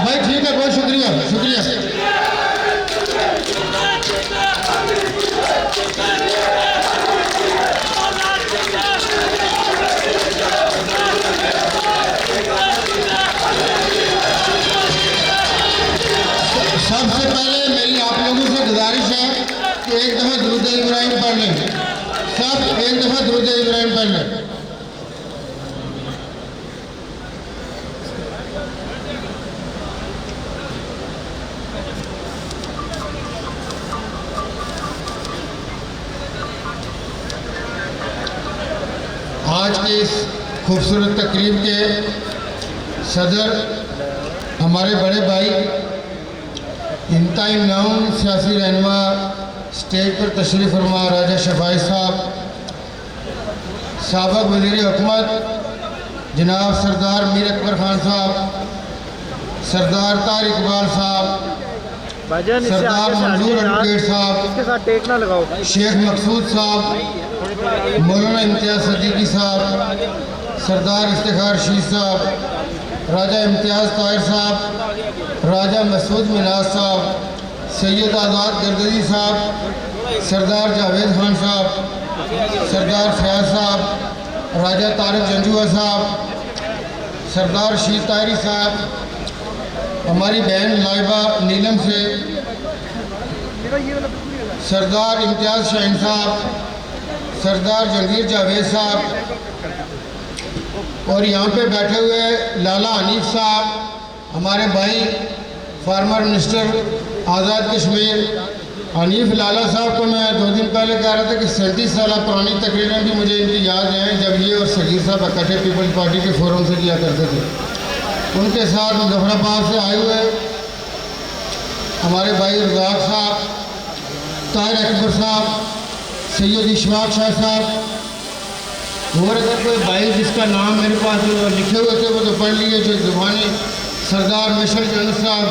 بھائی ٹھیک ہے، بہت شکریہ شکریہ۔ سب سے پہلے میری آپ لوگوں سے گزارش ہے کہ ایک دفعہ درود ابراہیم پڑھ لیں، سب ایک دفعہ درود ابراہیم پڑھ لیں۔ آج کی اس خوبصورت تقریب کے صدر ہمارے بڑے بھائی، انتہائی نام سیاسی رہنما، اسٹیج پر تشریف فرما راجہ شفائی صاحب، سابق وزیر حکومت جناب سردار میر اکبر خان صاحب، سردار طاہر اقبال صاحب، سردار منظور ایڈوکیٹ صاحب، شیخ مقصود صاحب، مولانا امتیاز صدیقی صاحب، سردار افتخار شیخ صاحب، راجہ امتیاز طاہر صاحب، راجہ مسعود مناز صاحب، سید آزاد گردگی صاحب، سردار جاوید خان صاحب، سردار فیاض صاحب، راجہ طارق جنجوہ صاحب، سردار شیر طاہری صاحب، ہماری بہن لائبہ نیلم سے سردار امتیاز شاہین صاحب، سردار جنگیر جاوید صاحب، اور یہاں پہ بیٹھے ہوئے لالا حنیف صاحب، ہمارے بھائی فارمر منسٹر آزاد کشمیر حنیف لالا صاحب کو میں 2 دن پہلے کہہ رہا تھا کہ 37 سالہ پرانی تقریریں بھی مجھے ان کی یاد ہیں جب یہ اور صغیر صاحب اکٹھے پیپلز پارٹی کے فورم سے کیا کرتے تھے۔ ان کے ساتھ مظفرآباد سے آئے ہوئے ہمارے بھائی رزاق صاحب، طاہر اکبر صاحب، سید اشفاق شاہ صاحب، اور اگر کوئی بھائی جس کا نام میرے پاس لکھے ہوئے تھے وہ تو پڑھ لیے جو زبانی، سردار مشر جنت صاحب،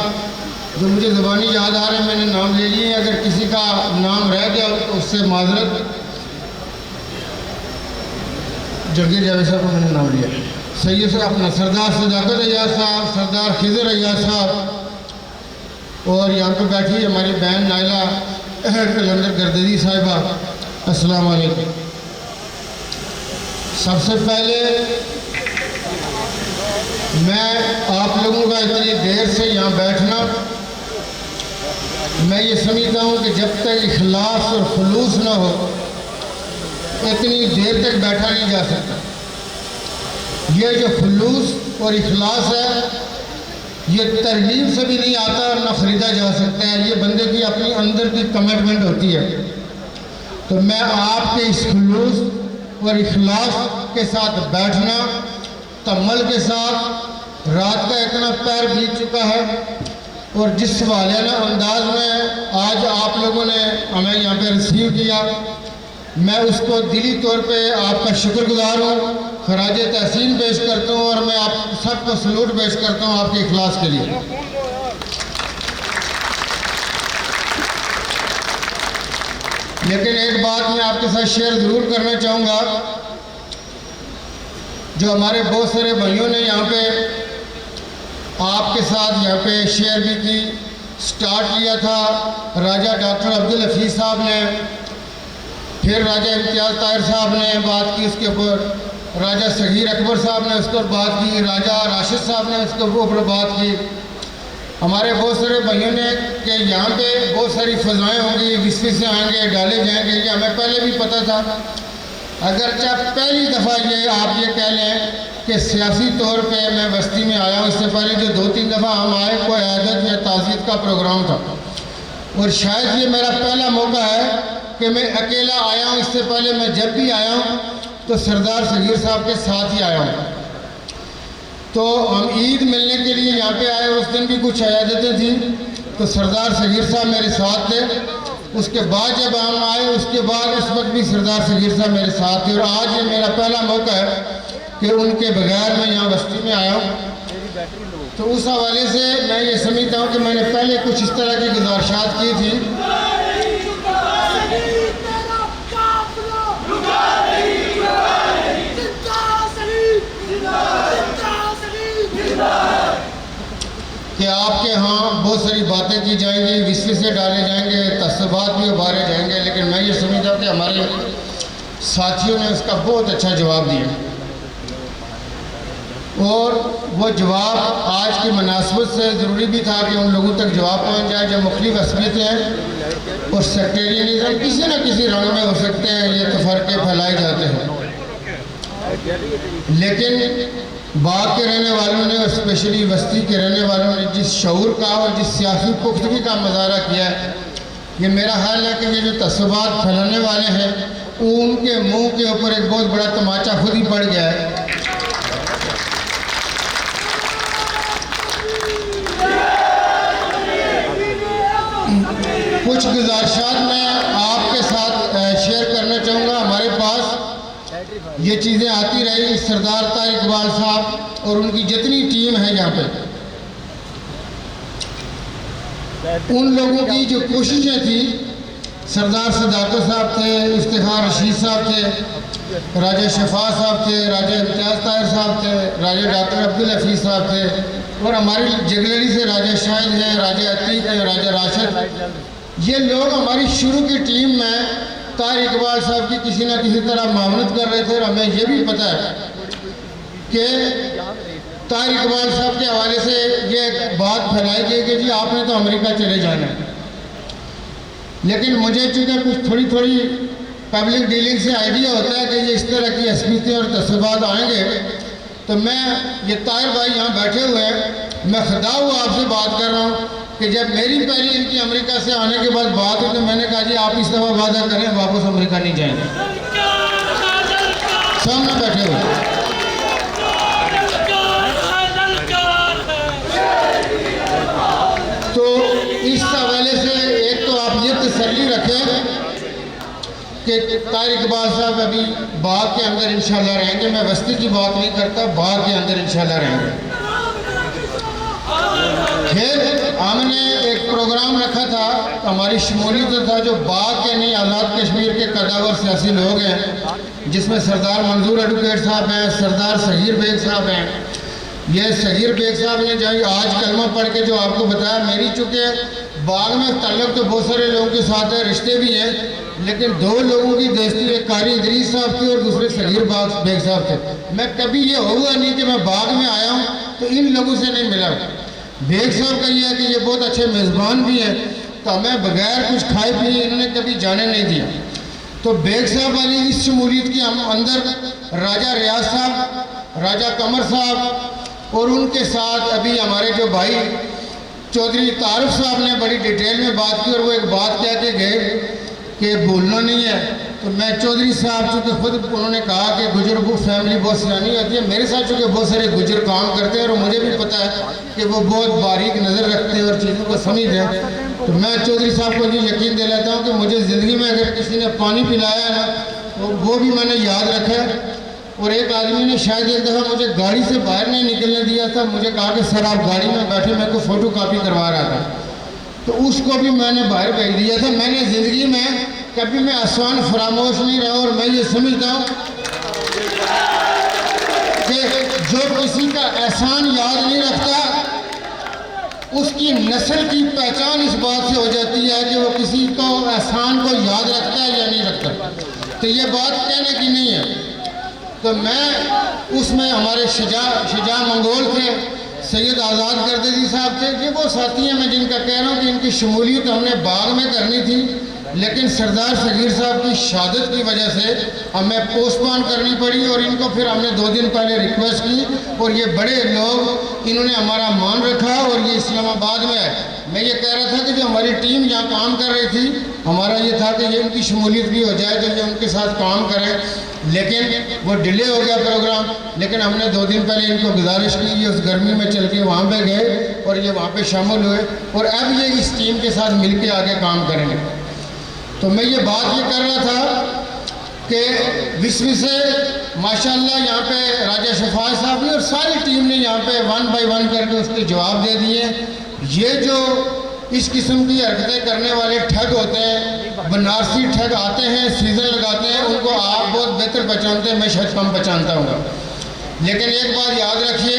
جو مجھے زبانی یاد آ رہے ہیں میں نے نام لے لیے، اگر کسی کا نام رہ گیا تو اس سے معذرت۔ جنگیر جاوید صاحب کو میں نے نام لیا، سید صاحب اپنا سردار صداقت ایاز صاحب، سردار خضر ایاز صاحب، اور یہاں پہ بیٹھی ہماری بہن نائلہ کلندر گرددی صاحبہ، السلام علیکم۔ سب سے پہلے میں آپ لوگوں کا اتنی دیر سے یہاں بیٹھنا، میں یہ سمجھتا ہوں کہ جب تک اخلاص اور خلوص نہ ہو اتنی دیر تک بیٹھا نہیں جا سکتا۔ یہ جو خلوص اور اخلاص ہے یہ ترغیب سے بھی نہیں آتا اور نہ خریدا جا سکتا ہے، یہ بندے کی اپنی اندر کی کمٹمنٹ ہوتی ہے۔ تو میں آپ کے اس خلوص اور اخلاص کے ساتھ بیٹھنا، تمل کے ساتھ، رات کا اتنا پیر بیت چکا ہے، اور جس والانہ انداز میں آج آپ لوگوں نے ہمیں یہاں پہ ریسیو کیا، میں اس کو دلی طور پہ آپ کا شکر گزار ہوں، خراج تحسین پیش کرتا ہوں، اور میں آپ سب کو سلوٹ پیش کرتا ہوں آپ کے اخلاص کے لیے۔ لیکن ایک بات میں آپ کے ساتھ شیئر ضرور کرنا چاہوں گا، جو ہمارے بہت سارے بھائیوں نے یہاں پہ آپ کے ساتھ یہاں پہ شیئر بھی کی، سٹارٹ کیا تھا راجہ ڈاکٹر عبدالحفیظ صاحب نے، پھر راجہ امتیاز طاہر صاحب نے بات کی اس کے اوپر، راجہ صغیر اکبر صاحب نے اس پر بات کی، راجہ راشد صاحب نے اس کے اوپر بات کی، ہمارے بہت سارے بھائیوں نے کہ یہاں پہ بہت ساری فضائیں ہوں گی، وسوسے سے آئیں گے، ڈالے جائیں گے، یہ ہمیں پہلے بھی پتہ تھا۔ اگرچہ پہلی دفعہ یہ آپ یہ کہہ لیں کہ سیاسی طور پہ میں بستی میں آیا ہوں، اس سے پہلے جو 2-3 دفعہ ہم آئے کوئی عیادت یا تعزیت کا پروگرام تھا، اور شاید یہ میرا پہلا موقع ہے کہ میں اکیلا آیا ہوں۔ اس سے پہلے میں جب بھی آیا ہوں تو سردار صغیر صاحب کے ساتھ ہی آیا ہوں۔ تو ہم عید ملنے کے لیے یہاں پہ آئے، اس دن بھی کچھ عیادتیں تھیں، تو سردار صغیر صاحب میرے ساتھ تھے۔ اس کے بعد جب ہم آئے اس کے بعد اس وقت بھی سردار صغیر صاحب میرے ساتھ تھے، اور آج یہ میرا پہلا موقع ہے کہ ان کے بغیر میں یہاں بستی میں آیا ہوں۔ تو اس حوالے سے میں یہ سمجھتا ہوں کہ میں نے پہلے کچھ اس طرح کی گزارشات کی تھی۔ کہ آپ کے ہاں بہت ساری باتیں کی جائیں گی، وسوسے ڈالے جائیں گے، تعصبات بھی ابھارے جائیں گے، لیکن میں یہ سمجھتا ہوں کہ ہمارے ساتھیوں نے اس کا بہت اچھا جواب دیا، اور وہ جواب آج کی مناسبت سے ضروری بھی تھا کہ ان لوگوں تک جواب پہنچ جائے جو مختلف عصبیتیں ہیں اور سیکٹیرینزم کسی نہ کسی رنگ میں ہو سکتے ہیں، یہ تفرقے پھیلائے جاتے ہیں، لیکن باغ کے رہنے والوں نے اور اسپیشلی وسطی کے رہنے والوں نے جس شعور کا اور جس سیاسی پختگی کا مظاہرہ کیا ہے، یہ میرا خیال ہے کہ یہ جو تعصبات پھیلانے والے ہیں ان کے منہ کے اوپر ایک بہت بڑا تماچا خود ہی پڑ گیا ہے۔ کچھ گزارشات میں آپ کے ساتھ شیئر کرنا چاہوں گا۔ ہمارے پاس یہ چیزیں آتی رہی، سردار طارق اقبال صاحب اور ان کی جتنی ٹیم ہے یہاں پہ، ان لوگوں کی جو کوششیں تھیں، سردار صداقت صاحب تھے، افتخار رشید صاحب تھے، راجہ شفا صاحب تھے، راجہ امتیاز طاہر صاحب تھے، راجہ ڈاکٹر عبدالحفیظ صاحب تھے، اور ہماری جگلڑی سے راجہ شاہد ہیں، راجہ عتیق ہیں، راجہ راشد، یہ لوگ ہماری شروع کی ٹیم میں طارق اقبال صاحب کی کسی نہ کسی طرح معاونت کر رہے تھے، اور ہمیں یہ بھی پتہ ہے کہ طارق اقبال صاحب کے حوالے سے یہ بات پھیلائی گئی کہ جی آپ نے تو امریکہ چلے جانا ہے، لیکن مجھے چونکہ کچھ تھوڑی پبلک ڈیلنگ سے آئیڈیا ہوتا ہے کہ یہ اس طرح کی عصبیتیں اور تعصبات آئیں گے، تو میں یہ طاہر بھائی یہاں بیٹھے ہوئے ہیں، میں خدا ہوا آپ سے بات کر رہا ہوں کہ جب میری پہلی ان کی امریکہ سے آنے کے بعد بات ہوئی تو میں نے کہا جی آپ اس دفعہ وعدہ کریں واپس امریکہ نہیں جائیں گے، سامنے بیٹھے ہوئے۔ تو اس حوالے سے ایک تو آپ یہ تسلی رکھیں کہ طارق اقبال صاحب ابھی باغ کے اندر انشاءاللہ رہیں گے، میں وسطی کی بات نہیں کرتا، باغ کے اندر انشاءاللہ رہیں گے۔ پھر ہم نے ایک پروگرام رکھا تھا، ہماری شمولیت تھا، جو باغ کے نہیں آزاد کشمیر کے قداور سیاسی لوگ ہیں، جس میں سردار منظور ایڈوکیٹ صاحب ہیں، سردار صغیر بیگ صاحب ہیں۔ یہ صغیر بیگ صاحب نے جو آج کلمہ پڑھ کے جو آپ کو بتایا، میری چونکہ باغ میں تعلق تو بہت سارے لوگوں کے ساتھ ہے، رشتے بھی ہیں، لیکن دو لوگوں کی دوستی، ایک قاری ادریس صاحب تھی اور دوسرے صغیر بیگ صاحب تھے۔ میں کبھی یہ ہوا نہیں کہ میں باغ میں آیا ہوں تو ان لوگوں سے نہیں ملا۔ بیگ صاحب کا یہ ہے کہ یہ بہت اچھے میزبان بھی ہیں، تو ہمیں بغیر کچھ کھائے پیے انہوں نے کبھی جانے نہیں دیا۔ تو بیگ صاحب والی اس شمولیت کے اندر راجہ ریاض صاحب، راجہ قمر صاحب اور ان کے ساتھ ابھی ہمارے جو بھائی چودھری تعارف صاحب نے بڑی ڈیٹیل میں بات کی، اور وہ ایک بات کہہ کے گئے کہ بھولنا نہیں ہے۔ تو میں چودھری صاحب چونکہ خود انہوں نے کہا کہ گجر کو فیملی بہت سیانی ہوتی ہے، میرے ساتھ چونکہ بہت سارے گجر کام کرتے ہیں اور مجھے بھی پتہ ہے کہ وہ بہت باریک نظر رکھتے ہیں اور چیزوں کو سمجھتے ہیں، تو میں چودھری صاحب کو یہ یقین دلاتا ہوں کہ مجھے زندگی میں اگر کسی نے پانی پلایا ہے نا تو وہ بھی میں نے یاد رکھا ہے۔ اور ایک آدمی نے شاید ایک دفعہ مجھے گاڑی سے باہر نہیں نکلنے دیا تھا، مجھے کہا کہ سر آپ گاڑی میں بیٹھے، میں کو فوٹو کاپی کروا رہا تھا، تو اس کو بھی میں نے باہر بھیج دیا تھا۔ میں نے زندگی میں کبھی میں احسان فراموش نہیں رہا، اور میں یہ سمجھتا ہوں کہ جو کسی کا احسان یاد نہیں رکھتا اس کی نسل کی پہچان اس بات سے ہو جاتی ہے کہ وہ کسی کو احسان کو یاد رکھتا ہے یا نہیں رکھتا، تو یہ بات کہنے کی نہیں ہے۔ تو میں اس میں ہمارے شجاع منگول تھے، سید آزاد گردگی صاحب تھے، یہ وہ ساتھی ہیں میں جن کا کہہ رہا ہوں کہ ان کی شمولیت ہم نے باغ میں کرنی تھی، لیکن سردار صغیر صاحب کی شہادت کی وجہ سے ہمیں پوسٹ پون کرنی پڑی، اور ان کو پھر ہم نے 2 دن پہلے ریکویسٹ کی، اور یہ بڑے لوگ انہوں نے ہمارا مان رکھا، اور یہ اسلام آباد میں ہے۔ میں یہ کہہ رہا تھا کہ جو ہماری ٹیم یہاں کام کر رہی تھی، ہمارا یہ تھا کہ یہ ان کی شمولیت بھی ہو جائے تو یہ ان کے ساتھ کام کریں، لیکن وہ ڈیلے ہو گیا پروگرام، لیکن ہم نے 2 دن پہلے ان کو گزارش کی، یہ اس گرمی میں چل کے وہاں پہ گئے اور یہ وہاں پہ شامل ہوئے، اور اب یہ اس ٹیم کے ساتھ مل کے آگے کام کریں گے۔ تو میں یہ بات یہ کر رہا تھا کہ وسوی سے ماشاءاللہ یہاں پہ راجہ شفا صاحب نے اور ساری ٹیم نے یہاں پہ 1 بائی 1 کر کے اس کے جواب دے دیے۔ یہ جو اس قسم کی حرکتیں کرنے والے ٹھگ ہوتے ہیں، بنارسی ٹھگ آتے ہیں، سیزن لگاتے ہیں، ان کو آپ بہت بہتر پہچانتے ہیں، میں شاید کم پہچانتا ہوں گا، لیکن ایک بات یاد رکھیے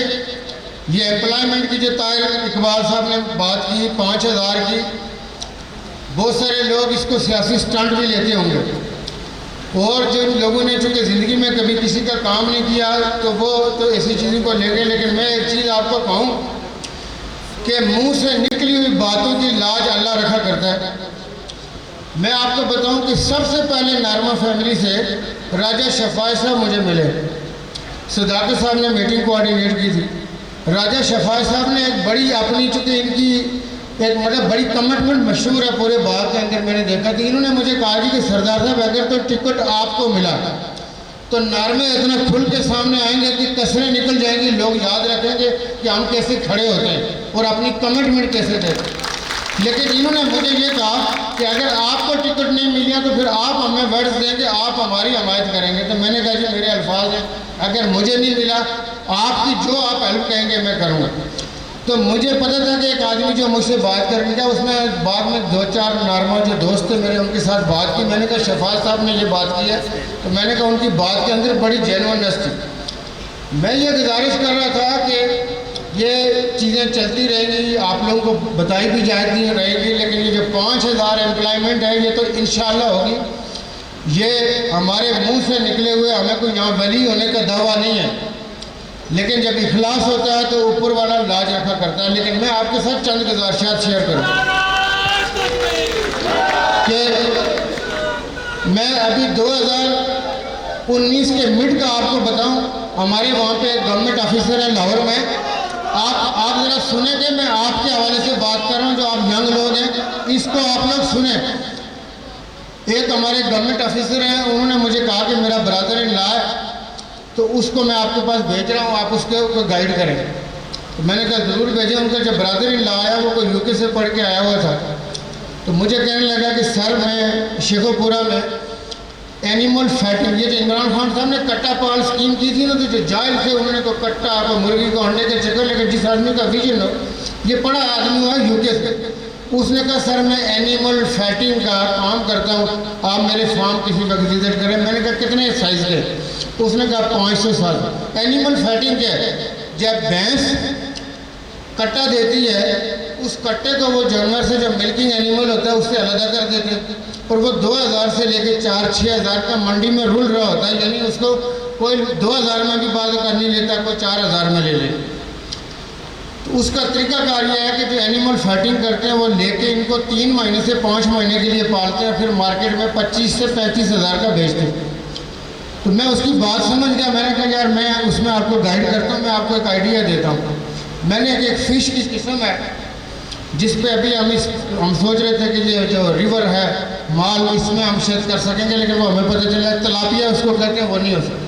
یہ ایمپلائمنٹ کی جو طاہر اقبال صاحب نے بات کی 5000 کی، بہت سارے لوگ اس کو سیاسی سٹنٹ بھی لیتے ہوں گے، اور جن لوگوں نے چونکہ زندگی میں کبھی کسی کا کام نہیں کیا تو وہ تو ایسی چیزوں کو لے گئے، لیکن میں ایک چیز آپ کو کہوں کہ منہ سے نکلی ہوئی باتوں کی لاج اللہ رکھا کرتا ہے۔ میں آپ کو بتاؤں کہ سب سے پہلے نارما فیملی سے راجہ شفاعی صاحب مجھے ملے، صداقت صاحب نے میٹنگ کوآرڈینیٹ کی تھی۔ راجہ شفاعی صاحب نے ایک بڑی اپنی، چونکہ ان کی ایک بڑی کمٹمنٹ مشہور ہے پورے باغ کے اندر، میں نے دیکھا کہ انہوں نے مجھے کہا کہ سردار صاحب اگر تو ٹکٹ آپ کو ملا تو نارمے اتنا کھل کے سامنے آئیں گے کہ کسریں نکل جائیں گی، لوگ یاد رکھیں گے کہ ہم کیسے کھڑے ہوتے ہیں اور اپنی کمٹمنٹ کیسے دیتے ہیں۔ لیکن انہوں نے مجھے یہ کہا کہ اگر آپ کو ٹکٹ نہیں ملیا تو پھر آپ ہمیں ورڈز دیں گے، آپ ہماری حمایت کریں گے۔ تو میں نے کہا جی میرے الفاظ ہیں، اگر مجھے نہیں ملا آپ کی جو آپ ہیلپ کہیں گے میں کروں گا۔ تو مجھے پتہ تھا کہ ایک آدمی جو مجھ سے بات کر رہا، اس نے بعد میں 2-4 نارما جو دوست تھے میرے ان کے ساتھ بات کی۔ میں نے کہا شفاعت صاحب نے یہ بات کی ہے، تو میں نے کہا ان کی بات کے اندر بڑی جینوئنس تھی۔ میں یہ گزارش کر رہا تھا کہ یہ چیزیں چلتی رہیں گی، آپ لوگوں کو بتائی بھی جاتی رہے گی، لیکن یہ جو 5000 ایمپلائمنٹ ہے یہ تو انشاءاللہ ہوگی۔ یہ ہمارے منہ سے نکلے ہوئے، ہمیں کوئی یہاں ولی ہونے کا دعویٰ نہیں ہے، لیکن جب اخلاص ہوتا ہے تو اوپر والا لاج رکھا کرتا ہے۔ لیکن میں آپ کے ساتھ چند گزارشات شیئر کروں کہ میں ابھی 2019 کے مڈ کا آپ کو بتاؤں، ہمارے وہاں پہ ایک گورنمنٹ آفیسر ہے لاہور میں، آپ ذرا سنیں کہ میں آپ کے حوالے سے بات کر رہا ہوں، جو آپ ینگ لوگ ہیں اس کو آپ لوگ سنیں۔ ایک ہمارے گورنمنٹ آفیسر ہیں، انہوں نے مجھے کہا کہ میرا برادر ان لا ہے تو اس کو میں آپ کے پاس بھیج رہا ہوں، آپ اس کو گائیڈ کریں۔ تو میں نے کہا ضرور بھیجیں۔ ان کا جو برادر ان لا آیا وہ کوئی UK سے پڑھ کے آیا ہوا تھا، تو مجھے کہنے لگا کہ سر میں شیخو پورہ میں اینیمل فیٹنگ، یہ جو عمران خان صاحب نے کٹا پال اسکیم کی تھی نا، تو جو جائل تھے انہوں نے تو کٹا کو مرغی کو انڈے کے چکر، لیکن جس آدمی کا ویژن ہو، یہ پڑھا آدمی ہوا UK سے، اس نے کہا سر میں اینیمل فیٹنگ کا کام کرتا ہوں، آپ میرے فارم کسی وقت وزٹ کریں۔ میں نے کہا کتنے سائز کے؟ اس نے کہا 500 سال۔ اینیمل فیٹنگ کیا ہے؟ جب بھینس کٹا دیتی ہے اس کٹے کو وہ جانور سے جو ملکنگ اینیمل ہوتا ہے اس سے علیحدہ کر دیتے ہیں، اور وہ 2000 سے لے کے 4-6 ہزار کا منڈی میں رول رہا ہوتا ہے، یعنی اس کو کوئی 2000 میں بھی بعض کر نہیں لیتا، کوئی 4000 میں لے لے۔ تو اس کا طریقہ کار یہ ہے کہ جو اینیمل فائٹنگ کرتے ہیں وہ لے کے ان کو 3 مہینے سے 5 مہینے کے لیے پالتے ہیں، پھر مارکیٹ میں 25 سے 35 ہزار کا بیچتے ہیں۔ تو میں اس کی بات سمجھ گیا، میں نے کہا یار میں اس میں آپ کو گائیڈ کرتا ہوں، میں آپ کو ایک آئیڈیا دیتا ہوں۔ میں نے ایک فش کی قسم ہے جس پہ ابھی ہم سوچ رہے تھے کہ یہ جو ریور ہے مال، اس میں ہم شاید کر سکیں گے، لیکن وہ ہمیں پتہ چلا تلاپیا اس کو کہتے ہیں، وہ نہیں ہو سکتا۔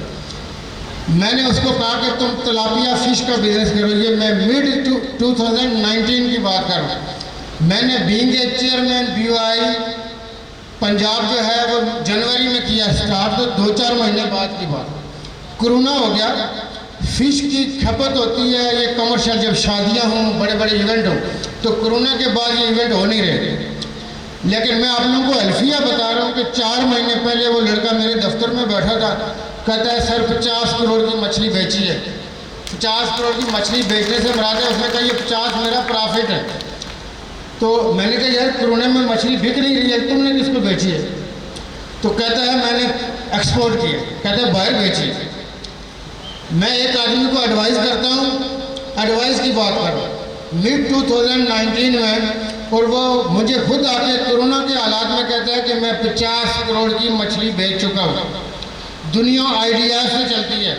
میں نے اس کو کہا کہ تم تلاپیا فش کا بزنس کرو۔ یہ میں مڈ 2019 کی بات کر رہا ہوں۔ میں نے being a chairman BOI Punjab جو ہے وہ جنوری میں کیا اسٹارٹ، تو 2-4 مہینے بعد کی بات کرونا ہو گیا۔ فش کی کھپت ہوتی ہے یہ کمرشل، جب شادیاں ہوں، بڑے بڑے ایونٹ ہوں، تو کرونا کے بعد یہ ایونٹ ہو نہیں رہے۔ لیکن میں آپ لوگوں کو الفیہ بتا رہا ہوں کہ 4 مہینے پہلے وہ لڑکا میرے دفتر میں بیٹھا تھا، کہتا ہے سر 50 کروڑ کی مچھلی بیچی ہے۔ 50 کروڑ کی مچھلی بیچنے سے مراد ہے، اس نے کہا یہ 50 میرا پرافٹ ہے۔ تو میں نے کہا یار کرونے میں مچھلی بک نہیں رہی ہے، تم نے کس کو بیچی ہے؟ تو کہتا ہے میں نے ایکسپورٹ کیا، کہتا ہے باہر بیچی ہے۔ میں ایک آدمی کو ایڈوائز کرتا ہوں، ایڈوائز کی بات کر رہا ہوں مڈ 2019 میں، اور وہ مجھے خود آ کے کرونا کے حالات میں کہتا ہے کہ میں 50 کروڑ کی مچھلی بیچ چکا ہوں۔ دنیا آئیڈیاز سے چلتی ہے۔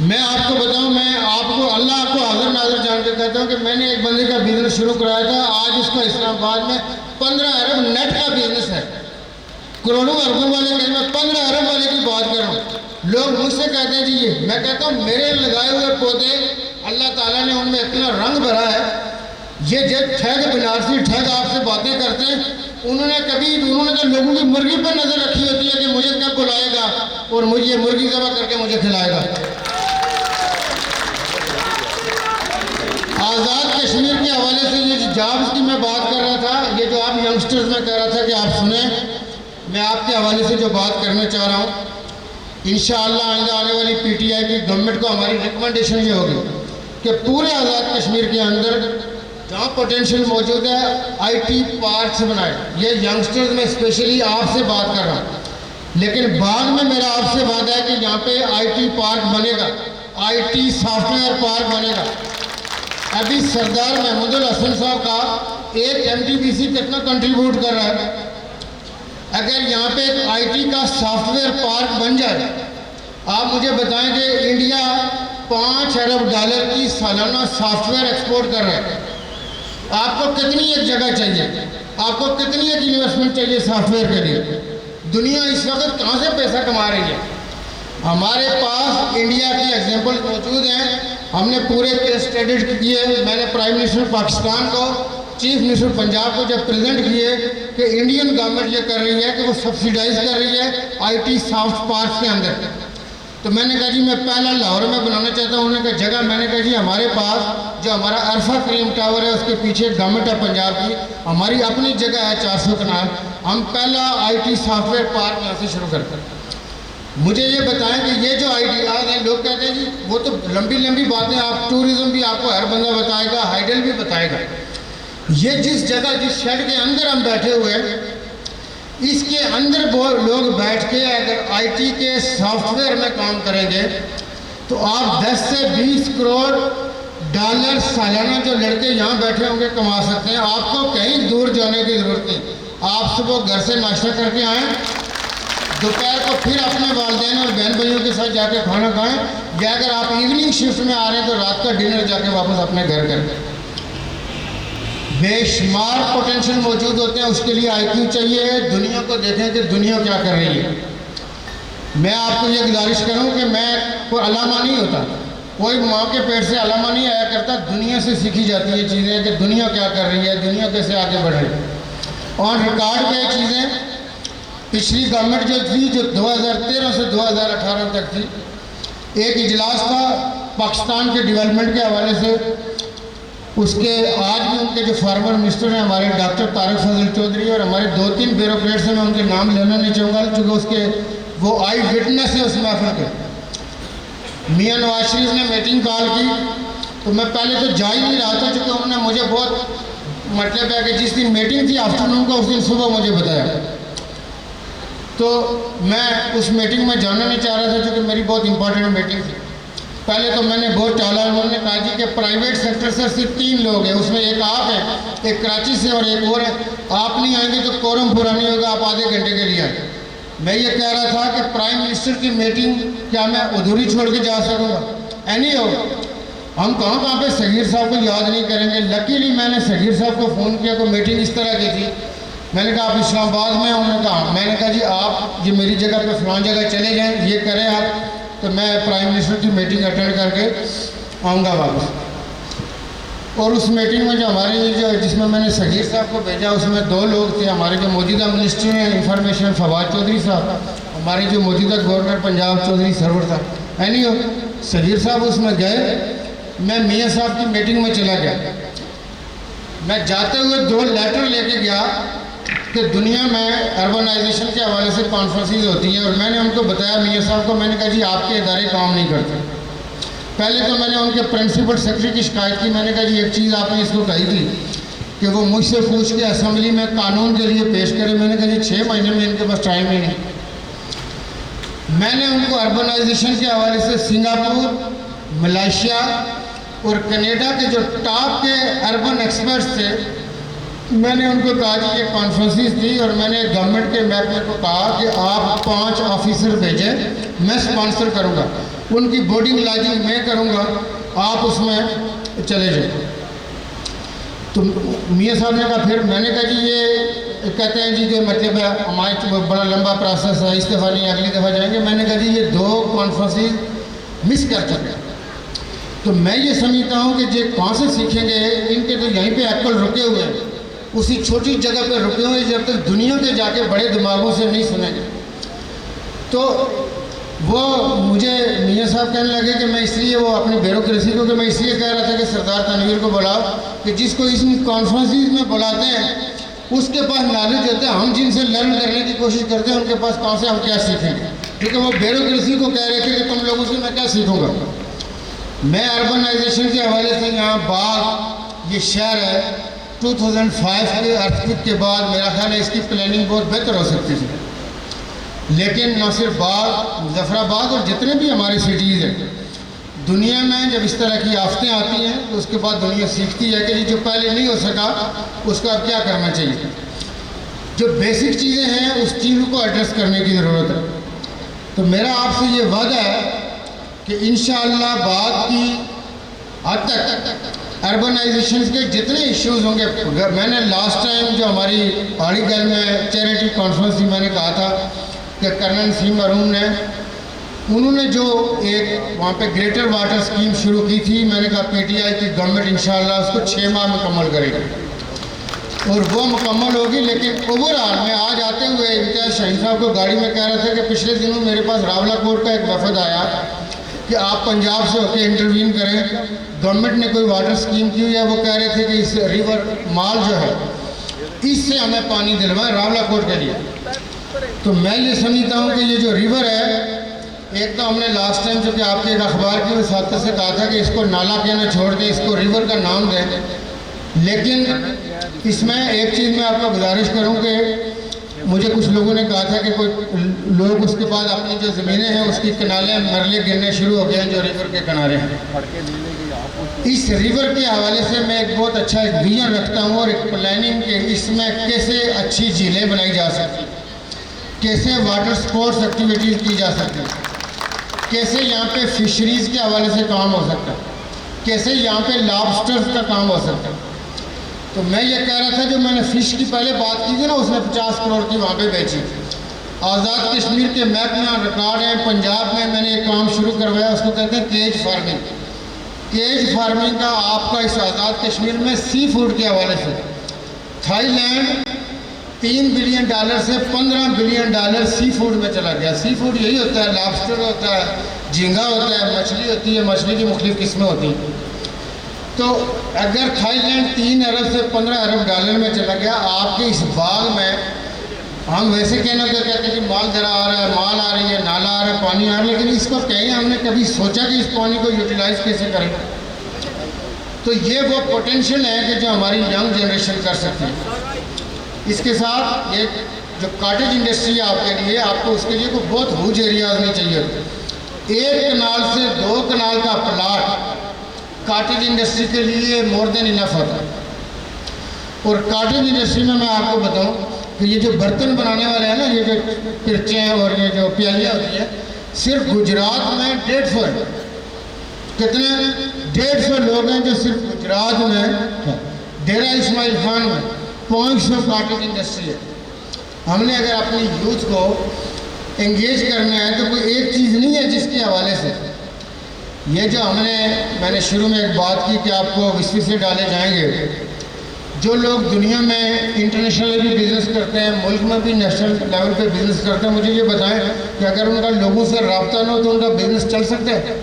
میں آپ کو بتاؤں، میں آپ کو اللہ آپ کو حاضر ناظر جان کے کہتا ہوں کہ میں نے ایک بندے کا بزنس شروع کرایا تھا، آج اس کا اسلام آباد میں 15 ارب نیٹ کا بزنس ہے۔ کروڑوں اربوں والے کہ میں 15 ارب والے کی بات کر رہا ہوں۔ لوگ مجھ سے کہتے ہیں جی یہ، میں کہتا ہوں میرے لگائے ہوئے پودے اللہ تعالیٰ نے ان میں اتنا رنگ بھرا ہے۔ یہ جب ٹھگ بنارسی ٹھگ آپ سے باتیں کرتے ہیں، انہوں نے تو لوگوں کی مرغی پر نظر رکھی ہوتی ہے کہ مجھے کب بلائے گا اور مجھے یہ مرغی ذبح کر کے مجھے کھلائے گا۔ آزاد کشمیر کے حوالے سے یہ جابز کی میں بات کر رہا تھا، یہ جو آپ ینگسٹرز میں کہہ رہا تھا کہ آپ سنیں، میں آپ کے حوالے سے جو بات کرنا چاہ رہا ہوں، انشاءاللہ آئندہ آنے والی PTI کی گورنمنٹ کو ہماری ریکمنڈیشن یہ ہوگی کہ پورے آزاد کشمیر کے اندر جہاں پوٹینشیل موجود ہے آئی ٹی پارکس بنائے. یہ ینگسٹرز میں اسپیشلی آپ سے بات کر رہا ہوں, لیکن بعد میں میرا آپ سے وعدہ ہے کہ یہاں پہ آئی ٹی پارک بنے گا, IT software park بنے گا. ابھی سردار محمود الحسن صاحب کا ایک MTBC کتنا کنٹریبیوٹ کر رہا ہے. اگر یہاں پہ ایک آئی ٹی کا سافٹ ویئر پارک بن جائے, آپ مجھے بتائیں کہ انڈیا $5 ارب کی سالانہ سافٹ ویئر ایکسپورٹ کر رہا ہے. آپ کو کتنی ایک جگہ چاہیے, آپ کو کتنی ایک انویسٹمنٹ چاہیے سافٹ ویئر کے لیے؟ دنیا اس وقت کہاں سے پیسہ کما رہی ہے؟ ہمارے پاس انڈیا کی ایگزامپل موجود ہیں. ہم نے پورے کیس اسٹڈیز کیے. میں نے پرائم منسٹر پاکستان کو, چیف منسٹر پنجاب کو جب پریزنٹ کیے کہ انڈین گورنمنٹ یہ کر رہی ہے کہ وہ سبسیڈائز کر رہی ہے آئی ٹی سافٹ پارک کے اندر, تو میں نے کہا جی میں پہلا لاہور میں بنانا چاہتا ہوں. انہوں نے کہا جگہ, میں نے کہا جی ہمارے پاس جو ہمارا عرفہ کریم ٹاور ہے اس کے پیچھے گورنمنٹ آف پنجاب کی ہماری اپنی جگہ ہے 400 کنال, ہم پہلا I T software park یہاں سے شروع کرتے ہیں. مجھے یہ بتائیں کہ یہ جو آئیڈیاز ہیں, لوگ کہتے ہیں جی وہ تو لمبی لمبی باتیں, آپ ٹورزم بھی آپ کو ہر بندہ بتائے گا, ہائیڈل بھی بتائے گا. یہ جس جگہ, جس شیڈ کے اندر ہم بیٹھے ہوئے ہیں, اس کے اندر لوگ بیٹھ کے اگر آئی ٹی کے سافٹ ویئر میں کام کریں گے تو آپ 10 سے 20 کروڑ ڈالر سالانہ جو لڑکے یہاں بیٹھے ہوں گے کما سکتے ہیں. آپ کو کہیں دور جانے کی ضرورت نہیں. آپ صبح گھر سے ناشتہ کر کے آئیں, دوپہر کو پھر اپنے والدین اور بہن بھائیوں کے ساتھ جا کے کھانا کھائیں, یا اگر آپ ایوننگ شفٹ میں آ رہے ہیں تو رات کا ڈنر جا کے واپس اپنے گھر کریں. بے شمار پوٹینشیل موجود ہوتے ہیں, اس کے لیے آئی کیو چاہیے. دنیا کو دیکھیں کہ دنیا کیا کر رہی ہے. میں آپ کو یہ گزارش کروں کہ میں کوئی علامہ نہیں ہوتا, کوئی ماں کے پیٹ سے علامہ نہیں آیا کرتا. دنیا سے سیکھی جاتی ہے چیزیں کہ دنیا کیا کر رہی ہے, دنیا کیسے آگے بڑھ رہی ہے. اور ریکارڈ پہ چیزیں پچھلی گورنمنٹ جو تھی, جو 2013 سے 2018 تک تھی, ایک اجلاس تھا پاکستان کے ڈیولپمنٹ کے حوالے سے. اس کے آج بھی ان کے جو فارمر منسٹر ہیں ہمارے ڈاکٹر طارق فضل چودھری, اور ہمارے 2-3 بیوروکریٹس ہیں, میں ان کے نام لینا نہیں چاہوں گا چونکہ اس کے وہ آئی وٹنس ہے اس محفل کے. میاں نواز شریف نے میٹنگ کال کی تو میں پہلے تو جا ہی نہیں رہا تھا, چونکہ انہوں نے مجھے بہت مطلب ہے کہ جس دن میٹنگ تھی آفٹرنون کو, اس دن صبح مجھے بتایا, تو میں اس میٹنگ میں جانا نہیں چاہ رہا تھا چونکہ میری بہت امپورٹنٹ میٹنگ تھی. پہلے تو میں نے بہت ٹالا. انہوں نے کہا جی کہ پرائیویٹ سیکٹر سے صرف 3 لوگ ہیں, اس میں ایک آپ ہیں, ایک کراچی سے اور ایک اور ہے. آپ نہیں آئیں گے تو کورم پورا نہیں ہوگا, آپ آدھے گھنٹے کے لیے آئیں. میں یہ کہہ رہا تھا کہ پرائم منسٹر کی میٹنگ کیا میں ادھوری چھوڑ کے جا سکوں گا؟ نہیں ہوگا. ہم کہاں پہ صغیر صاحب کو یاد نہیں کریں گے. لکیلی میں نے صغیر صاحب کو فون کیا, کوئی میٹنگ اس طرح کی تھی. میں نے کہا آپ اسلام آباد میں, انہوں نے کہا, میں نے کہا جی آپ جو میری جگہ پہ فلان جگہ چلے جائیں, یہ کریں آپ, تو میں پرائم منسٹر کی میٹنگ اٹینڈ کر کے آؤں گا واپس. اور اس میٹنگ میں جو ہماری جس میں نے صغیر صاحب کو بھیجا, اس میں 2 لوگ تھے. ہمارے جو موجودہ منسٹر ہیں انفارمیشن فواد چودھری صاحب, ہمارے جو موجودہ گورنر پنجاب چودھری سرور صاحب. اینی ہو صغیر صاحب اس میں گئے, میں میاں صاحب کی میٹنگ میں چلا گیا. میں جاتے ہوئے 2 لیٹر لے کے گیا کہ دنیا میں اربنائزیشن کے حوالے سے کانفرنسز ہوتی ہیں, اور میں نے ان کو بتایا میاں صاحب کو, میں نے کہا جی آپ کے ادارے کام نہیں کرتے. پہلے تو میں نے ان کے پرنسپل سیکرٹری کی شکایت کی. میں نے کہا جی ایک چیز آپ نے اس کو کہی تھی کہ وہ مجھ سے پوچھ کے اسمبلی میں قانون کے لیے پیش کرے. میں نے کہا جی 6 مہینے میں ان کے پاس ٹائم ہی نہیں. میں نے ان کو اربنائزیشن کے حوالے سے سنگاپور, ملائیشیا اور کینیڈا کے جو ٹاپ کے اربن ایکسپرٹس تھے, میں نے ان کو کہا کہ یہ کانفرنسز تھی, اور میں نے گورنمنٹ کے محکمے کو کہا کہ آپ 5 آفیسر بھیجیں, میں سپانسر کروں گا, ان کی بورڈنگ لاجنگ میں کروں گا, آپ اس میں چلے جائیں. تو میاں صاحب نے کہا, پھر میں نے کہا جی یہ کہتے ہیں جی کہ مطلب ہے ہمارے بڑا لمبا پروسیس ہے, اس دفعہ نہیں اگلی دفعہ جائیں گے. میں نے کہا جی یہ 2 کانفرنسز مس کر چکے. تو میں یہ سمجھتا ہوں کہ یہ کہاں سے سیکھیں گے, ان کے تو یہیں پہ ایپل رکے ہوئے ہیں, اسی چھوٹی جگہ پہ رکے ہوئے, جب تک دنیا کے جا کے بڑے دماغوں سے نہیں سنیں گے. تو وہ مجھے میاں صاحب کہنے لگے کہ میں اس لیے وہ اپنی بیوروکریسی کو, کہ میں اس لیے کہہ رہا تھا کہ سردار تنویر کو بلاؤ, کہ جس کو اس کانفرنسز میں بلاتے ہیں اس کے پاس نالج ہوتا ہے. ہم جن سے لرن کرنے کی کوشش کرتے ہیں ان کے پاس کہاں سے ہم کیا سیکھیں گے, کیونکہ وہ بیوروکریسی کو کہہ رہے تھے کہ تم لوگوں سے میں کیا سیکھوں گا. میں اربنائزیشن کے حوالے سے یہاں باغ یہ شہر ہے 2005 کے ارتھکویک کے بعد میرا خیال ہے اس کی پلاننگ بہت بہتر ہو سکتی تھی، لیکن نہ صرف باغ، مظفر آباد اور جتنے بھی ہماری سٹیز ہیں دنیا میں جب اس طرح کی آفتیں آتی ہیں تو اس کے بعد دنیا سیکھتی ہے کہ یہ جو پہلے نہیں ہو سکا اس کو اب کیا کرنا چاہیے، جو بیسک چیزیں ہیں اس چیزوں کو ایڈریس کرنے کی ضرورت ہے۔ تو میرا آپ سے یہ وعدہ ہے کہ انشاءاللہ بعد کی حد تک اربنائزیشن کے جتنے ایشوز ہوں گے، میں نے لاسٹ ٹائم جو ہماری پہاڑی گل میں چیریٹی کانفرنس تھی میں نے کہا تھا کہ کرنل نسیم مرحوم نے انہوں نے جو ایک وہاں پہ گریٹر واٹر اسکیم شروع کی تھی، میں نے کہا پی ٹی آئی کی گورنمنٹ انشاءاللہ اس کو 6 ماہ مکمل کرے گی اور وہ مکمل ہوگی۔ لیکن اوورآل میں آج آتے ہوئے امتیاز شاہین صاحب کو گاڑی میں کہہ رہا تھا کہ پچھلے دنوں میرے پاس راولہ کوٹ کا ایک وفد آیا کہ آپ پنجاب سے ہو کے انٹروین کریں، گورنمنٹ نے کوئی واٹر اسکیم کی ہوئی ہے، وہ کہہ رہے تھے کہ اس ریور مال جو ہے اس سے ہمیں پانی دلوائیں راولہ کوٹ کے لیے۔ تو میں یہ سمجھتا ہوں کہ یہ جو ریور ہے، ایک تو ہم نے لاسٹ ٹائم جو کہ آپ کے ایک اخبار کی وساطت سے کہا تھا کہ اس کو نالا کہنا چھوڑ دیں، اس کو ریور کا نام دیں، لیکن اس میں ایک چیز میں آپ کو گزارش کروں کہ مجھے کچھ لوگوں نے کہا تھا کہ کوئی لوگ اس کے بعد اپنی جو زمینیں ہیں اس کی کنالیں مرلے گرنے شروع ہو گئے ہیں جو ریور کے کنارے ہیں۔ اس ریور کے حوالے سے میں ایک بہت اچھا ایک ویژن رکھتا ہوں اور ایک پلاننگ کہ اس میں کیسے اچھی جھیلیں بنائی جا سکتی، کیسے واٹر سپورٹس ایکٹیویٹیز کی جا سکتی، کیسے یہاں پہ فشریز کے حوالے سے کام ہو سکتا ہے، کیسے یہاں پہ لابسٹرز کا کام ہو سکتا ہے۔ تو میں یہ کہہ رہا تھا جو میں نے فش کی پہلے بات کی تھی نا، اس نے 50 کروڑ کی وہاں پہ بیچی۔ آزاد کشمیر کے میپ میں ریکارڈ ہیں، پنجاب میں نے ایک کام شروع کروایا، اس کو کہتے ہیں کیج فارمنگ۔ کیج فارمنگ کا آپ کا اس آزاد کشمیر میں سی فوڈ کے حوالے سے تھائی لینڈ $3 بلین سے $15 بلین سی فوڈ میں چلا گیا۔ سی فوڈ یہی ہوتا ہے، لابسٹر ہوتا ہے، جھینگا ہوتا ہے، مچھلی ہوتی ہے، مچھلی کی مختلف قسمیں ہوتی ہیں۔ تو اگر تھائی لینڈ 3 ارب سے $15 ارب میں چلا گیا، آپ کے اس باغ میں ہم ویسے کہنا تو کہتے ہیں کہ مال درا آ رہا ہے، مال آ رہی ہے، نالا آ رہا ہے، پانی آ رہا ہے، لیکن اس کو کہیں ہم نے کبھی سوچا کہ اس پانی کو یوٹیلائز کیسے کریں؟ تو یہ وہ پوٹینشیل ہے کہ جو ہماری ینگ جنریشن کر سکتی ہے۔ اس کے ساتھ یہ جو کاٹیج انڈسٹری ہے آپ کے لیے، آپ کو اس کے لیے کوئی بہت ہوج ایریاز نہیں چاہیے۔ 1 کنال سے 2 کنال کا پلاٹ کاٹیج انڈسٹری کے لیے مور دین انف ہوتا ہے۔ اور کاٹیج انڈسٹری میں آپ کو بتاؤں کہ یہ جو برتن بنانے والے ہیں نا، یہ جو کرچیں اور یہ جو پیالیاں ہوتی ہیں، صرف گجرات میں 150 ہے۔ کتنے 150 لوگ ہیں جو صرف گجرات میں، ڈیرہ اسماعیل خان میں 500 کاٹیج انڈسٹری ہے۔ ہم نے اگر اپنی یوتھ کو انگیج کرنا ہے تو کوئی ایک چیز نہیں ہے جس کے حوالے سے یہ جو میں نے شروع میں ایک بات کی کہ آپ کو وسوسے ڈالے جائیں گے۔ جو لوگ دنیا میں انٹرنیشنل بھی بزنس کرتے ہیں، ملک میں بھی نیشنل لیول پہ بزنس کرتے ہیں، مجھے یہ بتائیں کہ اگر ان کا لوگوں سے رابطہ نہ ہو تو ان کا بزنس چل سکتا ہے؟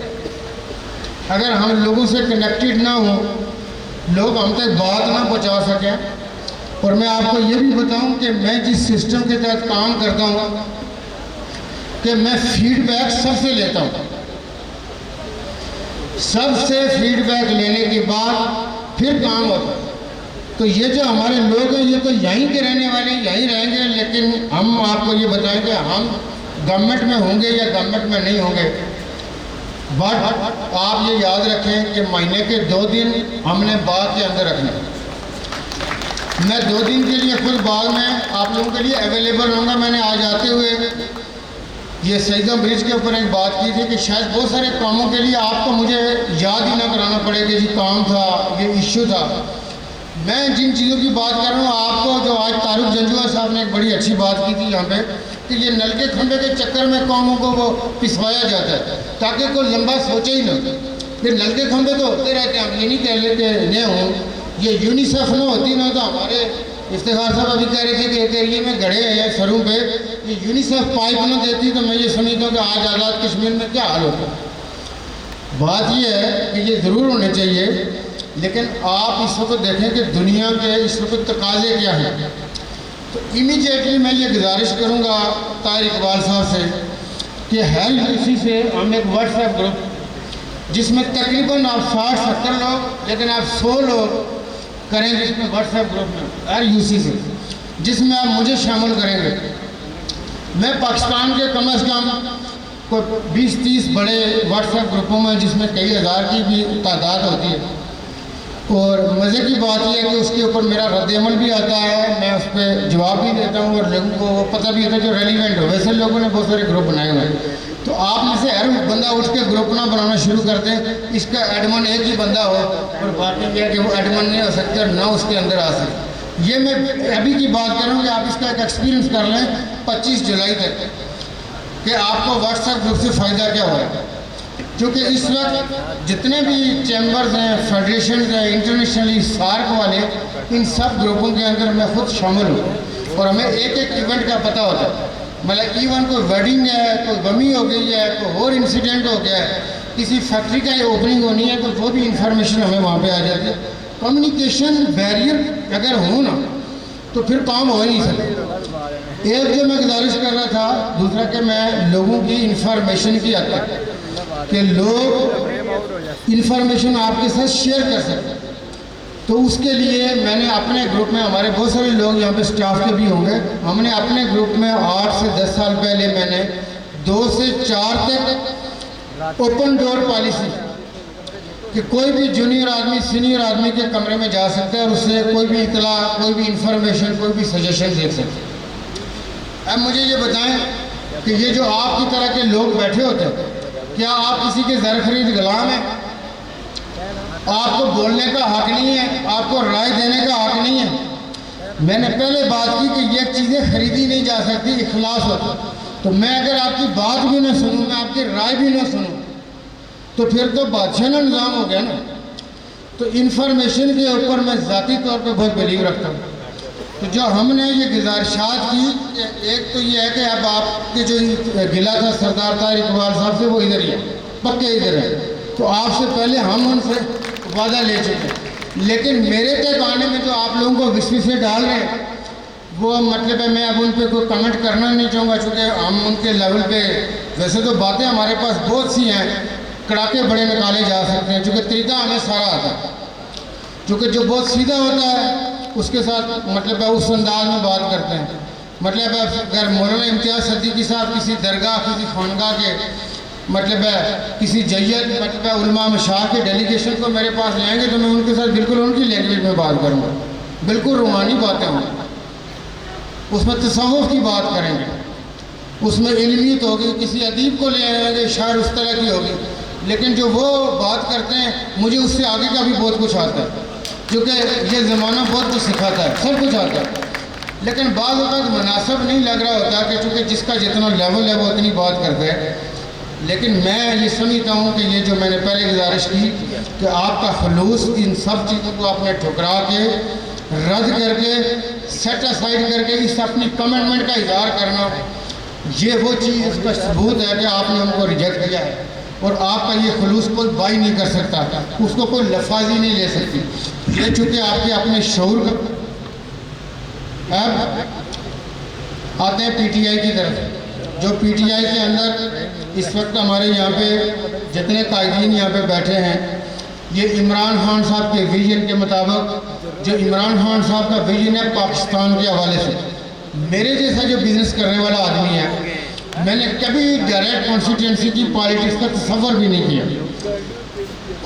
اگر ہم لوگوں سے کنیکٹڈ نہ ہوں، لوگ ہم تک بات نہ پہنچا سکیں۔ اور میں آپ کو یہ بھی بتاؤں کہ میں جس سسٹم کے تحت کام کرتا ہوں کہ میں فیڈ بیک سب سے لیتا ہوں، سب سے فیڈ بیک لینے کے بعد پھر کام ہوتا ہے۔ تو یہ جو ہمارے لوگ ہیں یہ تو یہیں کے رہنے والے ہیں، یہیں رہیں گے، لیکن ہم آپ کو یہ بتائیں کہ ہم گورنمنٹ میں ہوں گے یا گورنمنٹ میں نہیں ہوں گے، بٹ آپ یہ یاد رکھیں کہ مہینے کے 2 دن ہم نے باغ کے اندر رکھنا ہے۔ میں 2 دن کے لیے خود باغ میں آپ لوگوں کے لیے اویلیبل ہوں گا۔ میں نے آج آتے ہوئے یہ سیدم برج کے اوپر ایک بات کی تھی کہ شاید بہت سارے کاموں کے لیے آپ کو مجھے یاد ہی نہ کرانا پڑے کہ جی کام تھا، یہ ایشو تھا۔ میں جن چیزوں کی بات کر رہا ہوں آپ کو، جو آج طارق جنجوعہ صاحب نے ایک بڑی اچھی بات کی تھی یہاں پہ کہ یہ نل کے کھمبے کے چکر میں قوموں کو وہ پسوایا جاتا ہے تاکہ کوئی لمبا سوچے ہی نہ۔ یہ نل کے کھمبے تو ہوتے رہتے ہیں، ہم یہ نہیں کہہ لیتے نہ ہوں، یہ یونیسیف نہ ہوتی نہ تو ہمارے افتخار صاحب ابھی کہہ رہے تھے کہ ایک ایریے میں گڑھے ہیں سروں پہ، یہ یونیسیف پائپ نہ دیتی تو میں یہ سمجھتا ہوں کہ آج آزاد کشمیر میں کیا حال ہوتا۔ بات یہ ہے کہ یہ ضرور ہونے چاہیے، لیکن آپ اس وقت دیکھیں کہ دنیا کے اس وقت تقاضے کیا ہیں۔ تو امیجیٹلی میں یہ گزارش کروں گا طاہر اقبال صاحب سے کہ ہیلتھ اسی سے ہم ایک واٹس ایپ گروپ جس میں تقریباً آپ 60-70 لوگ، لیکن آپ 100 لوگ کریں گے اس میں واٹس ایپ گروپ میں RUC سے، جس میں آپ مجھے شامل کریں گے۔ میں پاکستان کے کم از کم کوئی 20-30 بڑے واٹس ایپ گروپوں میں، جس میں کئی ہزار کی بھی تعداد ہوتی ہے، اور مزے کی بات یہ ہے کہ اس کے اوپر میرا رد عمل بھی آتا ہے، میں اس پہ جواب بھی دیتا ہوں، اور لوگوں کو وہ پتہ بھی ہوتا ہے جو ریلیونٹ ہو۔ ویسے لوگوں نے بہت سارے گروپ بنائے ہوئے ہیں، تو آپ میں سے ہر بندہ اٹھ کے گروپ نہ بنانا شروع کر دیں، اس کا ایڈمن ایک ہی بندہ ہو، اور باقی یہ ہے کہ وہ ایڈمن نہیں ہو سکتے اور نہ اس کے اندر آ سکتے۔ یہ میں ابھی کی بات کر رہا ہوں کہ آپ اس کا ایک ایکسپیرینس کر لیں 25 جولائی تک، کہ آپ کو واٹس ایپ گروپ سے فائدہ کیا ہوا ہے۔ کیونکہ اس وقت جتنے بھی چیمبرز ہیں، فیڈریشنز ہیں، انٹرنیشنلی سارک والے، ان سب گروپوں کے اندر میں خود شامل ہوں، اور ہمیں ایک ایک ایونٹ کا پتہ ہوتا ہے۔ مطلب ایون کوئی ویڈنگ ہے، کوئی غمی ہو گئی ہے، کوئی اور انسیڈنٹ ہو گیا ہے، کسی فیکٹری کا اوپننگ ہونی ہے، تو وہ بھی انفارمیشن ہمیں وہاں پہ آ جاتی ہے۔ کمیونیکیشن بیریئر اگر ہوں نا تو پھر کام ہو ہی نہیں سکتا۔ ایک جو میں گزارش کر رہا تھا، دوسرا کہ میں لوگوں کی انفارمیشن کی حد تک کہ لوگ انفارمیشن آپ کے ساتھ شیئر کر سکتے، تو اس کے لیے میں نے اپنے گروپ میں، ہمارے بہت سارے لوگ یہاں پہ سٹاف کے بھی ہوں گے، ہم نے اپنے گروپ میں 8 سے 10 سال پہلے میں نے 2 سے 4 تک اوپن ڈور پالیسی، کہ کوئی بھی جونیئر آدمی سینئر آدمی کے کمرے میں جا سکتا ہے اور اس سے کوئی بھی اطلاع، کوئی بھی انفارمیشن، کوئی بھی سجیشن دے سکتا ہے۔ اب مجھے یہ بتائیں کہ یہ جو آپ کی طرح کے لوگ بیٹھے ہوتے ہیں، کیا آپ کسی کے زر خرید غلام ہیں؟ آپ کو بولنے کا حق نہیں ہے، آپ کو رائے دینے کا حق نہیں ہے۔ میں نے پہلے بات کی کہ یہ چیزیں خریدی نہیں جا سکتی، اخلاص ہوتا، تو میں اگر آپ کی بات بھی نہ سنوں، میں آپ کی رائے بھی نہ سنوں، تو پھر تو بادشاہانہ نظام ہو گیا نا۔ تو انفارمیشن کے اوپر میں ذاتی طور پہ بہت بلیو رکھتا ہوں۔ تو جو ہم نے یہ گزارشات کی، ایک تو یہ ہے کہ اب آپ کے جو گلہ تھا سردار طاہر اقبال صاحب سے، وہ ادھر ہی ہے، پکے ادھر ہے، تو آپ سے پہلے ہم ان سے وعدہ لے چکے ہیں، لیکن میرے تک آنے میں جو آپ لوگوں کو وسوسے ڈال رہے ہیں، وہ مطلب ہے میں اب ان پہ کوئی کمنٹ کرنا نہیں چاہوں گا، چونکہ ہم ان کے لیول پہ، ویسے تو باتیں ہمارے پاس بہت سی ہیں، کڑاکے بڑے نکالے جا سکتے ہیں، چونکہ طریقہ ہمیں سارا آتا ہے، چونکہ جو بہت سیدھا ہوتا ہے اس کے ساتھ مطلب ہے اس انداز میں بات کرتے ہیں۔ مطلب ہے اگر مولانا امتیاز صدیقی صاحب کسی درگاہ، کسی خانقاہ کے مطلب ہے کسی جید مطلب ہے علماء مشاہیر کے ڈیلیگیشن کو میرے پاس لے آئیں گے، تو میں ان کے ساتھ بالکل ان کی لینگویج میں بات کروں گا، بالکل روحانی باتیں ہوں، اس میں تصوف کی بات کریں گے، اس میں علمیت ہوگی، کسی ادیب کو لے آئیں گے، شاعر اس طرح کی ہوگی، لیکن جو وہ بات کرتے ہیں مجھے اس سے آگے کا بھی بہت کچھ آتا ہے، کیونکہ یہ زمانہ بہت کچھ سکھاتا ہے، سب کچھ آتا ہے، لیکن بعض اوقات مناسب نہیں لگ رہا ہوتا کہ چونکہ جس کا جتنا لیول ہے وہ اتنی بات کرتا ہے۔ لیکن میں یہ سمجھتا ہوں کہ یہ جو میں نے پہلے گزارش کی کہ آپ کا خلوص ان سب چیزوں کو آپ نے ٹھکرا کے، رد کر کے، سیٹ اسائڈ کر کے اس اپنی کمٹمنٹ کا اظہار کرنا، یہ وہ چیز اس کا ثبوت ہے کہ آپ نے ان کو ریجیکٹ کیا ہے، اور آپ کا یہ خلوص کوئی بائی نہیں کر سکتا، اس کو کوئی لفاظی نہیں لے سکتی۔ یہ چونکہ آپ کے اپنے شعور کا۔ اب آتے ہیں PTI کی طرف، جو PTI کے اندر اس وقت ہمارے یہاں پہ جتنے قائدین یہاں پہ بیٹھے ہیں، یہ عمران خان صاحب کے ویژن کے مطابق، جو عمران خان صاحب کا ویژن ہے پاکستان کے حوالے سے، میرے جیسا جو بزنس کرنے والا آدمی ہے، میں نے کبھی ڈائریکٹ کانسٹیٹوئنسی کی پالیٹکس کا تصور بھی نہیں کیا،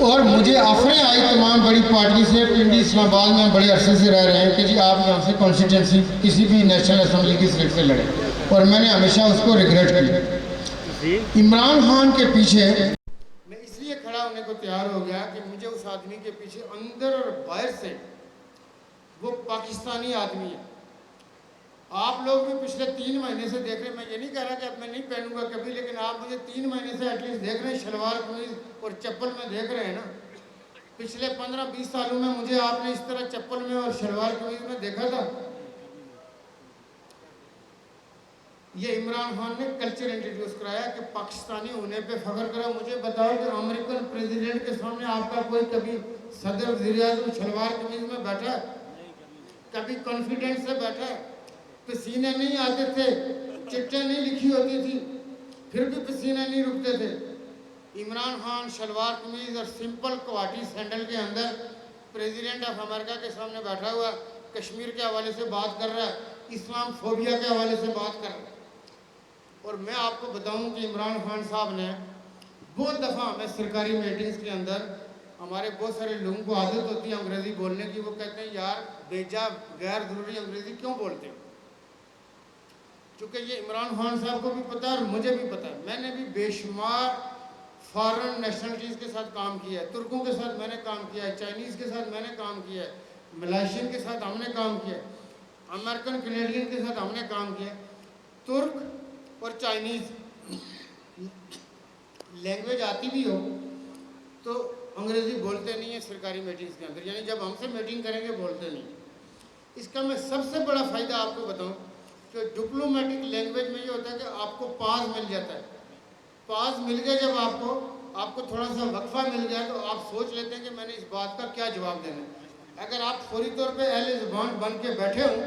اور مجھے آفریں آئی تمام بڑی پارٹی سے، پنڈی اسلام آباد میں بڑے عرصے سے رہ رہے ہیں کہ جی آپ یہاں سے کانسٹیٹوئنسی کسی بھی نیشنل اسمبلی کی سیٹ سے لڑیں، اور میں نے ہمیشہ اس کو ریگریٹ کیا۔ عمران خان کے پیچھے میں اس لیے کھڑا ہونے کو تیار ہو گیا کہ مجھے اس آدمی کے پیچھے اندر اور باہر سے وہ پاکستانی آدمی ہے۔ آپ لوگ بھی پچھلے 3 مہینے سے دیکھ رہے ہیں، میں یہ نہیں کہہ رہا کہ اب میں نہیں پہنوں گا کبھی، لیکن آپ مجھے 3 مہینے سے ایٹ لیسٹ دیکھ رہے ہیں، شلوار قمیض اور چپل میں دیکھ رہے ہیں نا۔ پچھلے 15-20 سالوں میں مجھے آپ نے اس طرح چپل میں اور شلوار قمیض میں دیکھا تھا؟ یہ عمران خان نے کلچر انٹروڈیوس کرایا کہ پاکستانی ہونے پہ فخر کرو۔ مجھے بتاؤ کہ امریکن پریزیڈنٹ کے سامنے آپ کا کوئی کبھی صدر وزیر اعظم شلوار قمیض میں بیٹھا ہے؟ کبھی کانفیڈنس سے بیٹھا ہے؟ پسینے نہیں آتے تھے، چٹیں نہیں لکھی ہوتی تھی، پھر بھی پسینے نہیں رکتے تھے۔ عمران خان شلوار قمیض اور سمپل کوواٹی سینڈل کے اندر پریزیڈنٹ آف امریکہ کے سامنے بیٹھا ہوا کشمیر کے حوالے سے بات کر رہا ہے، اسلام فوبیا کے حوالے سے بات کر رہا ہے۔ اور میں آپ کو بتاؤں کہ عمران خان صاحب نے بہت دفعہ ہمیں سرکاری میٹنگز کے اندر، ہمارے بہت سارے لوگوں کو عادت ہوتی ہے انگریزی بولنے کی، وہ کہتے ہیں یار بیجا غیر ضروری انگریزی کیوں بولتے ہو؟ چونکہ یہ عمران خان صاحب کو بھی پتہ ہے اور مجھے بھی پتہ ہے، میں نے بھی بے شمار فارن نیشنلٹیز کے ساتھ کام کیا ہے، ترکوں کے ساتھ میں نے کام کیا ہے، چائنیز کے ساتھ میں نے کام کیا ہے، ملائیشین کے ساتھ ہم نے کام کیا ہے، امریکن کینیڈین کے ساتھ ہم نے کام کیا ہے۔ ترک اور چائنیز لینگویج آتی بھی ہو تو انگریزی بولتے نہیں ہیں سرکاری میٹنگز کے اندر، یعنی جب ہم سے میٹنگ کریں گے بولتے نہیں۔ اس کا میں سب سے بڑا فائدہ آپ کو بتاؤں کہ ڈپلومیٹک لینگویج میں یہ ہوتا ہے کہ آپ کو پاس مل جاتا ہے، پاس مل گیا جب آپ کو تھوڑا سا وقفہ مل گیا تو آپ سوچ لیتے ہیں کہ میں نے اس بات کا کیا جواب دینا ہے۔ اگر آپ فوری طور پہ اہل زبان بن کے بیٹھے ہوں،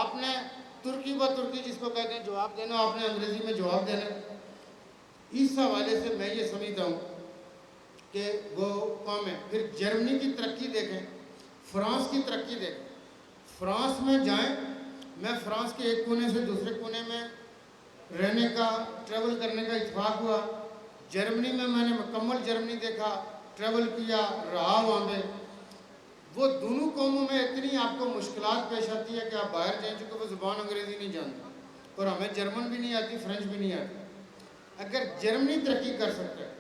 آپ نے ترکی و ترکی جس کو کہتے ہیں جواب دینا، آپ نے انگریزی میں جواب دینا ہے۔ اس حوالے سے میں یہ سمجھتا ہوں کہ وہ قوم ہے۔ پھر جرمنی کی ترقی دیکھیں، فرانس کی ترقی دیکھیں، فرانس میں جائیں، میں فرانس کے ایک کونے سے دوسرے کونے میں رہنے کا، ٹریول کرنے کا اتفاق ہوا۔ جرمنی میں نے مکمل جرمنی دیکھا، ٹریول کیا، رہا وہاں پہ۔ وہ دونوں قوموں میں اتنی آپ کو مشکلات پیش آتی ہے کہ آپ باہر جائیں، چونکہ وہ زبان انگریزی نہیں جانتے اور ہمیں جرمن بھی نہیں آتی، فرینچ بھی نہیں آتی۔ اگر جرمنی ترقی کر سکتا ہے،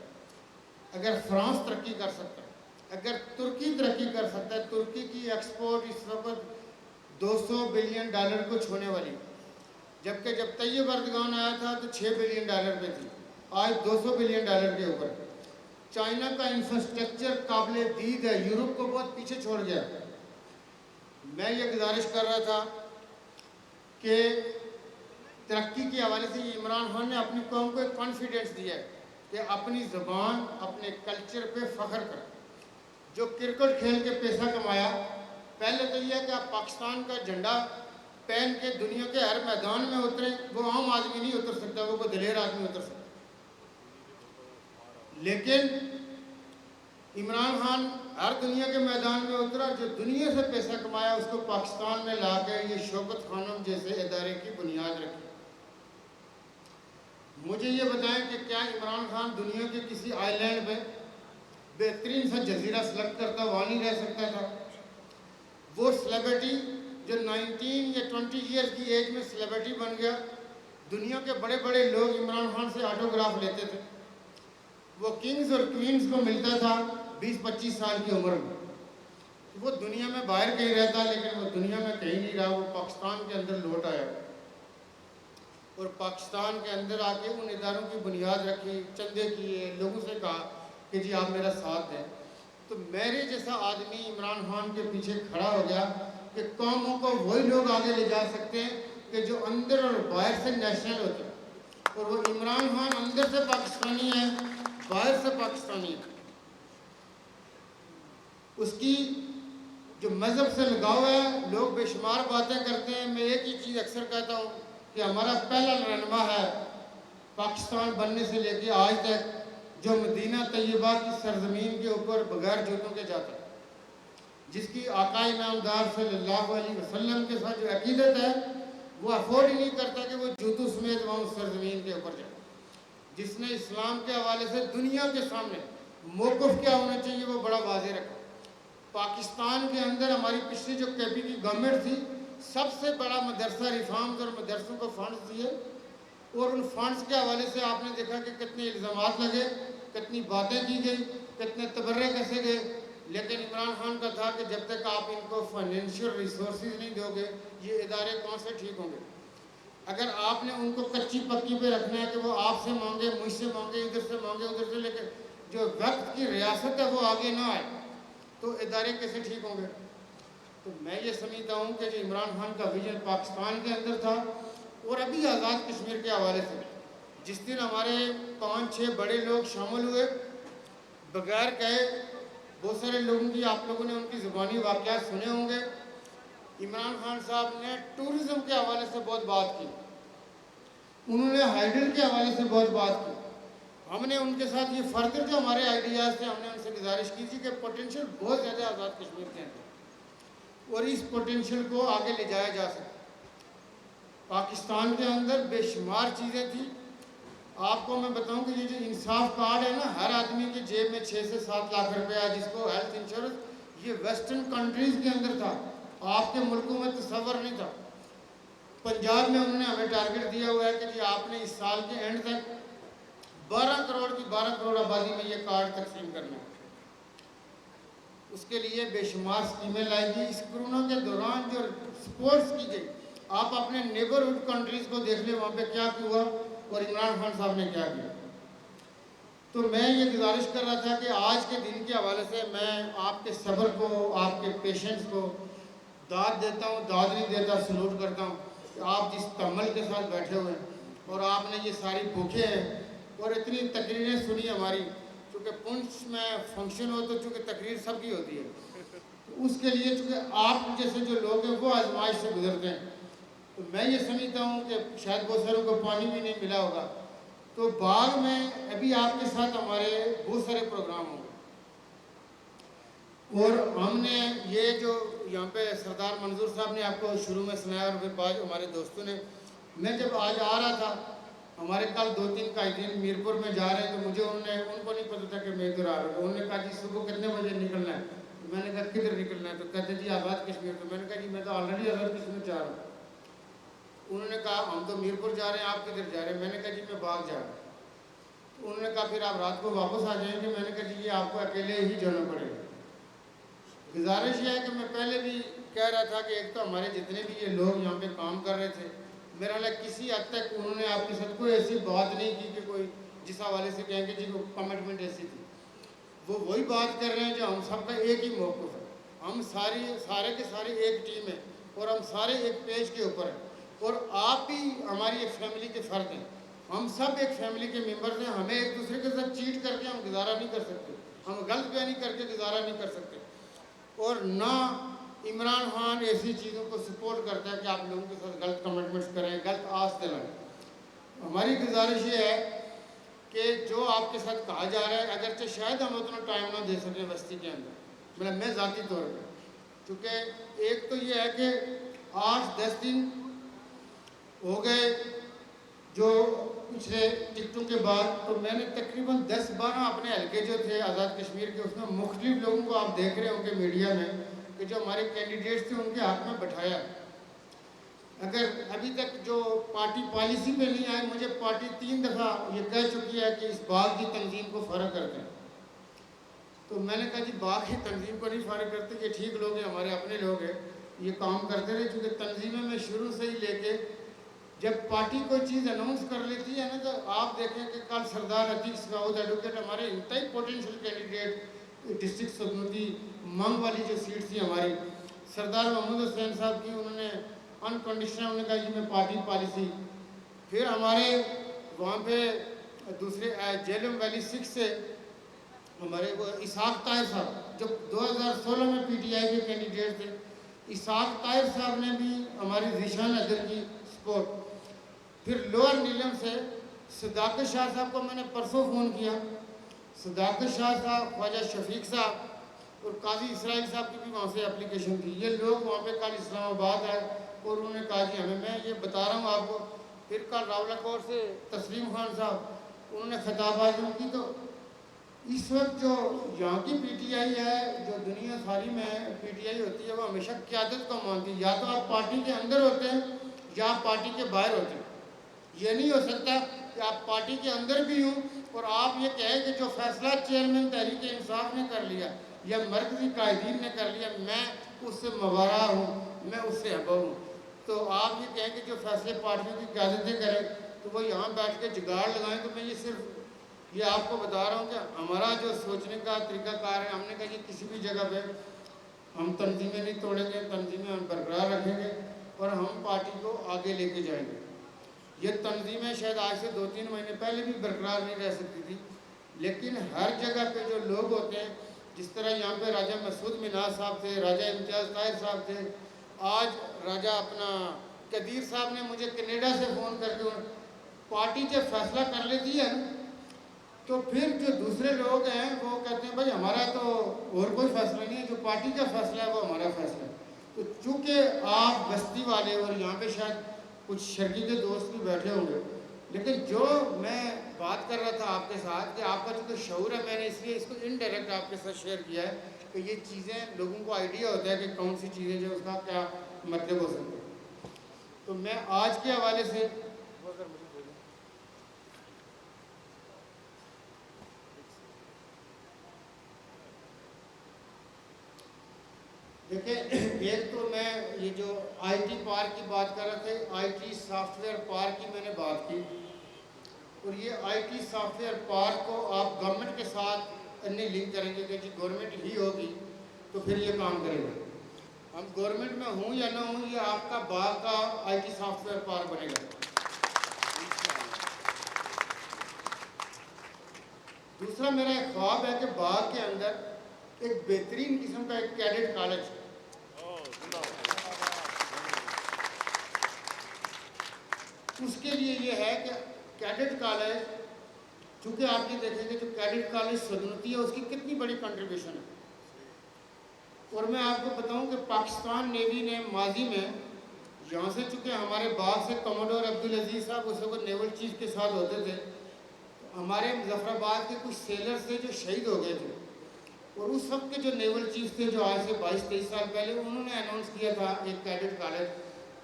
اگر فرانس ترقی کر سکتا ہے، اگر ترکی ترقی کر سکتا ہے، ترکی کی ایکسپورٹ اس وقت $200 بلین کو چھونے والی، جبکہ جب طیب اردگان آیا تھا تو $6 بلین پہ تھی، آج $200 بلین کے اوپر۔ چائنا کا انفراسٹرکچر قابل دید ہے، یورپ کو بہت پیچھے چھوڑ گیا۔ میں یہ گزارش کر رہا تھا کہ ترقی کے حوالے سے عمران خان نے اپنی قوم کو ایک کانفیڈنس دیا ہے کہ اپنی زبان، اپنے کلچر پہ فخر کریں۔ جو کرکٹ کھیل کے پیسہ کمایا، پہلے تو یہ ہے کہ آپ پاکستان کا جھنڈا پہن کے دنیا کے ہر میدان میں اتریں، وہ عام آدمی نہیں اتر سکتا، وہ کوئی دلیر آدمی اتر سکتا۔ لیکن عمران خان ہر دنیا کے میدان میں اترا، جو دنیا سے پیسہ کمایا اس کو پاکستان میں لا کے یہ شوکت خانم جیسے ادارے کی بنیاد رکھی۔ مجھے یہ بتائیں کہ کیا عمران خان دنیا کے کسی آئی لینڈ پہ بہترین سا جزیرہ سلیکٹ کرتا وہاں نہیں رہ سکتا تھا؟ وہ سیلیبریٹی جو 19 یا 20 ایئرز کی ایج میں سیلیبریٹی بن گیا، دنیا کے بڑے بڑے لوگ عمران خان سے آٹوگراف لیتے تھے، وہ کنگز اور کوئینز کو ملتا تھا 20-25 سال کی عمر میں۔ وہ دنیا میں باہر کہیں رہتا، لیکن وہ دنیا میں کہیں نہیں رہا، وہ پاکستان کے اندر لوٹ آیا اور پاکستان کے اندر آ کے ان اداروں کی بنیاد رکھی، چندے کیے، لوگوں سے کہا کہ جی آپ میرا ساتھ دیں۔ تو میرے جیسا آدمی عمران خان کے پیچھے کھڑا ہو گیا کہ قوموں کو وہی لوگ آگے لے جا سکتے ہیں کہ جو اندر اور باہر سے نیشنل ہوتے ہیں، اور وہ عمران خان اندر سے پاکستانی ہے، باہر سے پاکستانی ہے۔ اس کی جو مذہب سے لگاؤ ہے، لوگ بے شمار باتیں کرتے ہیں، میں ایک ہی چیز اکثر کہتا ہوں کہ ہمارا پہلا رہنما ہے پاکستان بننے سے لے کے آج تک، جو مدینہ طیبہ کی سرزمین کے اوپر بغیر جوتوں کے جاتا ہے، جس کی آقا نامدار صلی اللہ علیہ وسلم کے ساتھ جو عقیدت ہے، وہ افورڈ ہی نہیں کرتا کہ وہ جوتوں سمیت وہاں سرزمین کے اوپر جائے۔ جس نے اسلام کے حوالے سے دنیا کے سامنے موقف کیا ہونا چاہیے وہ بڑا واضح رکھا۔ پاکستان کے اندر ہماری پچھلی جو کے پی کی گورنمنٹ تھی، سب سے بڑا مدرسہ ریفارمز اور مدرسوں کو فنڈز دیے، اور ان فنڈز کے حوالے سے آپ نے دیکھا کہ کتنے الزامات لگے، کتنی باتیں کی گئی، کتنے تبرے کسے گئے، لیکن عمران خان کا تھا کہ جب تک آپ ان کو فائنینشیل ریسورسز نہیں دو گے، یہ ادارے کون سے ٹھیک ہوں گے؟ اگر آپ نے ان کو کچی پکی پہ رکھنا ہے کہ وہ آپ سے مانگے، مجھ سے مانگے، ادھر سے مانگے، ادھر سے، لیکن جو وقت کی ریاست ہے وہ آگے نہ آئے، تو ادارے کیسے ٹھیک ہوں گے؟ تو میں یہ سمجھتا ہوں کہ جو عمران خان کا ویژن پاکستان کے اندر تھا، اور ابھی آزاد کشمیر کے حوالے سے جس دن ہمارے 5-6 بڑے لوگ شامل ہوئے، بغیر کہے، بہت سارے لوگوں کی، آپ لوگوں نے ان کی زبانی واقعات سنے ہوں گے، عمران خان صاحب نے ٹورزم کے حوالے سے بہت بات کی، انہوں نے ہائیڈل کے حوالے سے بہت بات کی۔ ہم نے ان کے ساتھ یہ فردر جو ہمارے آئیڈیاز تھے ہم نے ان سے گزارش کی تھی کہ پوٹینشیل بہت زیادہ آزاد کشمیر کے اندر اور اس پوٹینشیل کو آگے لے جایا جا سکتا. پاکستان کے اندر بے شمار چیزیں تھیں. آپ کو میں بتاؤں کہ یہ جو انصاف کارڈ ہے نا, ہر آدمی کی جیب میں 6 سے 7 لاکھ روپے ہے, جس کو ہیلتھ انشورنس, یہ ویسٹرن کنٹریز کے اندر تھا, آپ کے ملکوں میں تصور نہیں تھا. پنجاب میں انہوں نے ہمیں ٹارگٹ دیا ہوا ہے کہ جی آپ نے اس سال کے اینڈ تک 12 کروڑ آبادی میں یہ کارڈ تقسیم کرنا ہے. اس کے لیے بے شمار اسکیمیں لائی گئی. اس کورونا کے دوران جو سپورٹس کی گئی, آپ اپنے نیبرہڈ کنٹریز کو دیکھ لیں وہاں پہ کیا ہوا اور عمران خان صاحب نے کیا کیا. تو میں یہ گزارش کر رہا تھا کہ آج کے دن کے حوالے سے میں آپ کے صبر کو, آپ کے پیشنس کو داد دیتا ہوں, داد نہیں دیتا, سلوٹ کرتا ہوں کہ آپ جس تحمل کے ساتھ بیٹھے ہوئے ہیں اور آپ نے یہ ساری بھوکے ہیں اور اتنی تقریریں سنی ہماری. چونکہ پنچ میں فنکشن ہو تو چونکہ تقریر سب کی ہوتی ہے, تو اس کے لیے چونکہ آپ جیسے جو لوگ ہیں وہ آزمائش سے گزرتے ہیں, تو میں یہ سمجھتا ہوں کہ شاید بہت ساروں کو پانی بھی نہیں ملا ہوگا. تو باغ میں ابھی آپ کے ساتھ ہمارے بہت سارے پروگرام ہوں گے, اور ہم نے یہ جو یہاں پہ سردار منظور صاحب نے آپ کو شروع میں سنایا اور پھر بعد ہمارے دوستوں نے, میں جب آج آ رہا تھا, ہمارے کل 2-3 قائدین میرپور میں جا رہے ہیں, تو مجھے ان کو نہیں پتہ تھا کہ میں ادھر آ رہا ہوں. انہوں نے کہا جی صبح کتنے بجے نکلنا ہے, تو میں نے کہا کدھر نکلنا ہے, تو کہتے جی آزاد کشمیر. تو میں نے کہا جی میں تو آلریڈی آزاد کشمیر جا رہا ہوں. انہوں نے کہا ہم تو میرپور جا رہے ہیں, آپ کدھر جا رہے ہیں؟ میں نے کہا جی میں باغ جا رہا ہوں. تو انہوں نے کہا پھر آپ رات کو واپس آ جائیں گے. میں نے کہا جی یہ آپ کو اکیلے ہی جانا پڑے گا. گزارش یہ ہے کہ میں پہلے بھی کہہ رہا تھا کہ ایک تو ہمارے جتنے بھی یہ لوگ یہاں پہ کام کر رہے تھے, میرا لگ کسی حد تک انہوں نے آپ کے ساتھ کوئی ایسی بات نہیں کی کہ کوئی جس حوالے سے کہیں کہ جی وہ کمٹمنٹ ایسی تھی. وہ وہی بات کر رہے ہیں جو ہم سب کا ایک ہی موقف ہے. ہم سارے کے سارے ایک ٹیم ہیں اور ہم سارے ایک پیج کے اوپر ہیں, اور آپ بھی ہماری ایک فیملی کے فرد ہیں. ہم سب ایک فیملی کے ممبرز ہیں. ہمیں ایک دوسرے کے ساتھ چیٹ کر کے ہم گزارا نہیں کر سکتے, ہم غلط بیانی کر کے گزارا نہیں کر سکتے. اور نہ عمران خان ایسی چیزوں کو سپورٹ کرتا ہے کہ آپ لوگوں کے ساتھ غلط کمٹمنٹس کریں, غلط آس دلائیں. ہماری گزارش یہ ہے کہ جو آپ کے ساتھ کہا جا رہا ہے, اگرچہ شاید ہم اتنا ٹائم نہ دے سکیں بستی کے اندر, مطلب میں ذاتی طور پہ, چونکہ ایک تو یہ ہے کہ 8-10 دن ہو گئے جو پچھلے ٹکٹوں کے بعد, تو میں نے تقریباً 10-12 اپنے حلقے جو تھے آزاد کشمیر کے, اس میں مختلف لوگوں کو آپ دیکھ رہے ہوں گے میڈیا میں کہ جو ہمارے کینڈیڈیٹس تھے ان کے ہاتھ میں بٹھایا. اگر ابھی تک جو پارٹی پالیسی پہ نہیں آئے, مجھے پارٹی 3 دفعہ یہ کہہ چکی ہے کہ اس باغ کی تنظیم کو فارغ کر دیں. تو میں نے کہا جی باغ کی تنظیم کو نہیں فارغ کرتے, یہ ٹھیک لوگ ہیں, ہمارے اپنے لوگ ہیں, یہ کام کرتے رہے. چونکہ تنظیمیں میں شروع سے ہی لے کے جب پارٹی کوئی چیز اناؤنس کر لیتی ہے نا, تو آپ دیکھیں کہ کل سردار عتیق سکھاؤت ایڈوکیٹ ہمارے انتہائی پوٹینشیل کینڈیڈیٹ ڈسٹرکٹ سبنوتی منگ والی جو سیٹ تھی ہماری, سردار محمود حسین صاحب کی, انہوں نے انکنڈیشنل انہوں نے کہا جی میں پارٹی پالیسی. پھر ہمارے وہاں پہ دوسرے جیلم ویلی 6 سے ہمارے وہ اسحاق طاہر صاحب جو 2016 میں پی ٹی آئی کے کینڈیڈیٹ تھے, اسحاق طاہر صاحب نے بھی ہماری ذیشان ادر کی سپورٹ. پھر لوور نیلم سے صداقت شاہ صاحب کو میں نے پرسوں فون کیا, صداقت شاہ صاحب, خواجہ شفیق صاحب اور قاضی اسرائیل صاحب کی بھی وہاں سے اپلیکیشن تھی. یہ لوگ وہاں پہ کل اسلام آباد آئے اور انہوں نے کہا جی ہمیں, میں یہ بتا رہا ہوں آپ کو. پھر کل راولکور سے تسلیم خان صاحب, انہوں نے خطابات کی. تو اس وقت جو یہاں کی پی ٹی آئی ہے, جو دنیا ساری میں پی ٹی آئی ہوتی ہے, وہ ہمیشہ قیادت کو مانتی ہے. یا تو آپ پارٹی کے اندر ہوتے ہیں یا آپ پارٹی کے باہر ہوتے ہیں. یہ نہیں ہو سکتا کہ آپ پارٹی کے اندر بھی ہوں اور آپ یہ کہیں کہ جو فیصلہ چیئرمین تحریک انصاف نے کر لیا یا مرکزی قائدین نے کر لیا, میں اس سے مبارہ ہوں, میں اس سے ہبہ ہوں. تو آپ یہ کہیں کہ جو فیصلے پارٹیوں کی قیادتیں کریں تو وہ یہاں بیٹھ کے جگاڑ لگائیں. تو میں یہ صرف یہ آپ کو بتا رہا ہوں کہ ہمارا جو سوچنے کا طریقہ کار ہے, ہم نے کہا کہ کسی بھی جگہ پہ ہم تنظیمیں نہیں توڑیں گے, تنظیمیں ہم برقرار رکھیں گے اور ہم پارٹی کو آگے لے کے جائیں گے. یہ تنظیمیں شاید آج سے 2-3 مہینے پہلے بھی برقرار نہیں رہ سکتی تھی, لیکن ہر جگہ پہ جو لوگ ہوتے ہیں, جس طرح یہاں پہ راجہ مسعود مناز صاحب تھے, راجہ امتیاز طاہر صاحب تھے, آج راجہ اپنا قدیر صاحب نے مجھے کینیڈا سے فون کر کے, پارٹی جب فیصلہ کر لیتی ہے نا, تو پھر جو دوسرے لوگ ہیں وہ کہتے ہیں بھائی ہمارا تو اور کوئی فیصلہ نہیں ہے، جو پارٹی کا فیصلہ ہے وہ ہمارا فیصلہ ہے۔ تو چونکہ آپ بستی والے اور یہاں پہ شاید کچھ شرکی کے دوست بھی بیٹھے ہوں گے، لیکن جو میں بات کر رہا تھا آپ کے ساتھ کہ آپ کا جو شعور ہے، میں نے اس لیے اس کو انڈائریکٹ آپ کے ساتھ شیئر کیا ہے کہ یہ چیزیں لوگوں کو آئیڈیا ہوتا ہے کہ کون سی چیزیں جو اس کا کیا مطلب ہو سکتا ہے۔ تو میں آج کے حوالے سے دیکھیں، ایک تو میں یہ جو آئی ٹی پارک کی بات کر رہے تھے، I T software park کی میں نے بات کی، اور یہ I T software park کو آپ گورنمنٹ کے ساتھ نہیں لنک کریں گے کہ جی گورنمنٹ ہی ہوگی تو پھر یہ کام کرے گا۔ ہم گورنمنٹ میں ہوں یا نہ ہوں، یہ آپ کا باغ کا I T software park بنے گا۔ دوسرا میرا ایک خواب ہے کہ باغ کے اندر ایک بہترین قسم کا ایک کیڈٹ کالج، اس کے لیے یہ ہے کہ کیڈٹ کالج، چونکہ آپ یہ دیکھیں گے جو کیڈٹ کالج سلطنتی ہے اس کی کتنی بڑی کنٹریبیوشن ہے، اور میں آپ کو بتاؤں کہ پاکستان نیوی نے ماضی میں یہاں سے، چونکہ ہمارے باغ سے کموڈور عبدالعزیز صاحب اس وقت نیول چیف کے ساتھ ہوتے تھے، ہمارے مظفر آباد کے کچھ سیلرز تھے جو شہید ہو گئے تھے، اور اس وقت کے جو نیول چیف تھے جو آج سے 22-23 سال پہلے، انہوں نے اناؤنس کیا تھا ایک cadet college.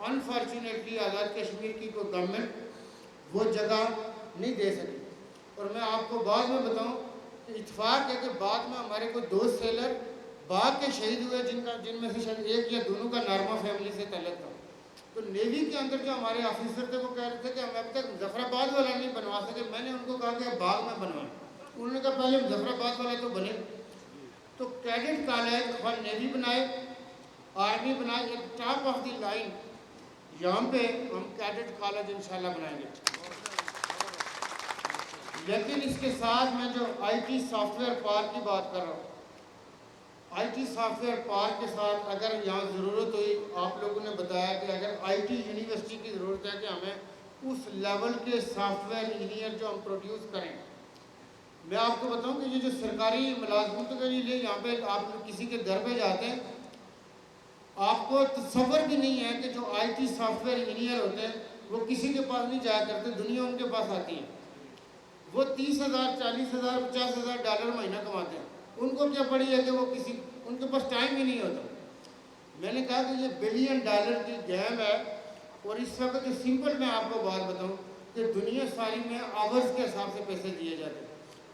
Unfortunately Azad Kashmir کی کوئی گورنمنٹ وہ جگہ نہیں دے سکی، اور میں آپ کو بعد میں بتاؤں کہ اتفاق ہے کہ بعد میں ہمارے کوئی دوست سیلر باغ کے شہید ہوئے جن میں سے شاید ایک یا دونوں کا نارما فیملی سے تعلق تھا۔ تو نیوی کے اندر جو ہمارے آفیسر تھے وہ کہہ رہے تھے کہ ہم اب تک مظفر آباد والا نہیں بنوا سکے، میں نے ان کو کہا کہ باغ میں بنوائیں، انہوں نے کہا پہلے مظفر آباد والا تو بنے۔ تو کیڈٹ کالج خواہ نیوی بنائے، آرمی بنائے، ایک ٹاپ آف دی لائن یہاں پہ ہم کیڈٹ کالج انشاءاللہ بنائیں گے۔ لیکن اس کے ساتھ میں جو I T software park کی بات کر رہا ہوں، I T software park کے ساتھ اگر یہاں ضرورت ہوئی، آپ لوگوں نے بتایا کہ اگر آئی ٹی یونیورسٹی کی ضرورت ہے کہ ہمیں اس لیول کے سافٹ ویئر انجینئر جو ہم پروڈیوس کریں، میں آپ کو بتاؤں کہ یہ جو سرکاری ملازمتوں کے لیے یہاں پہ آپ کسی کے گھر پہ جاتے ہیں، آپ کو تصور بھی نہیں ہے کہ جو I T soft where engineer ہوتے ہیں وہ کسی کے پاس نہیں جایا کرتے، دنیا ان کے پاس آتی ہے، وہ 30,000 40,000 50,000 ڈالر مہینہ کماتے ہیں، ان کو کیا پڑی ہے کہ وہ ان کے پاس ٹائم ہی نہیں ہوتا۔ میں نے کہا کہ یہ بلین ڈالر کی گیم ہے، اور اس وقت جو سمپل میں آپ کو بات بتاؤں کہ دنیا ساری میں آورز کے حساب سے پیسے دیے جاتے ہیں،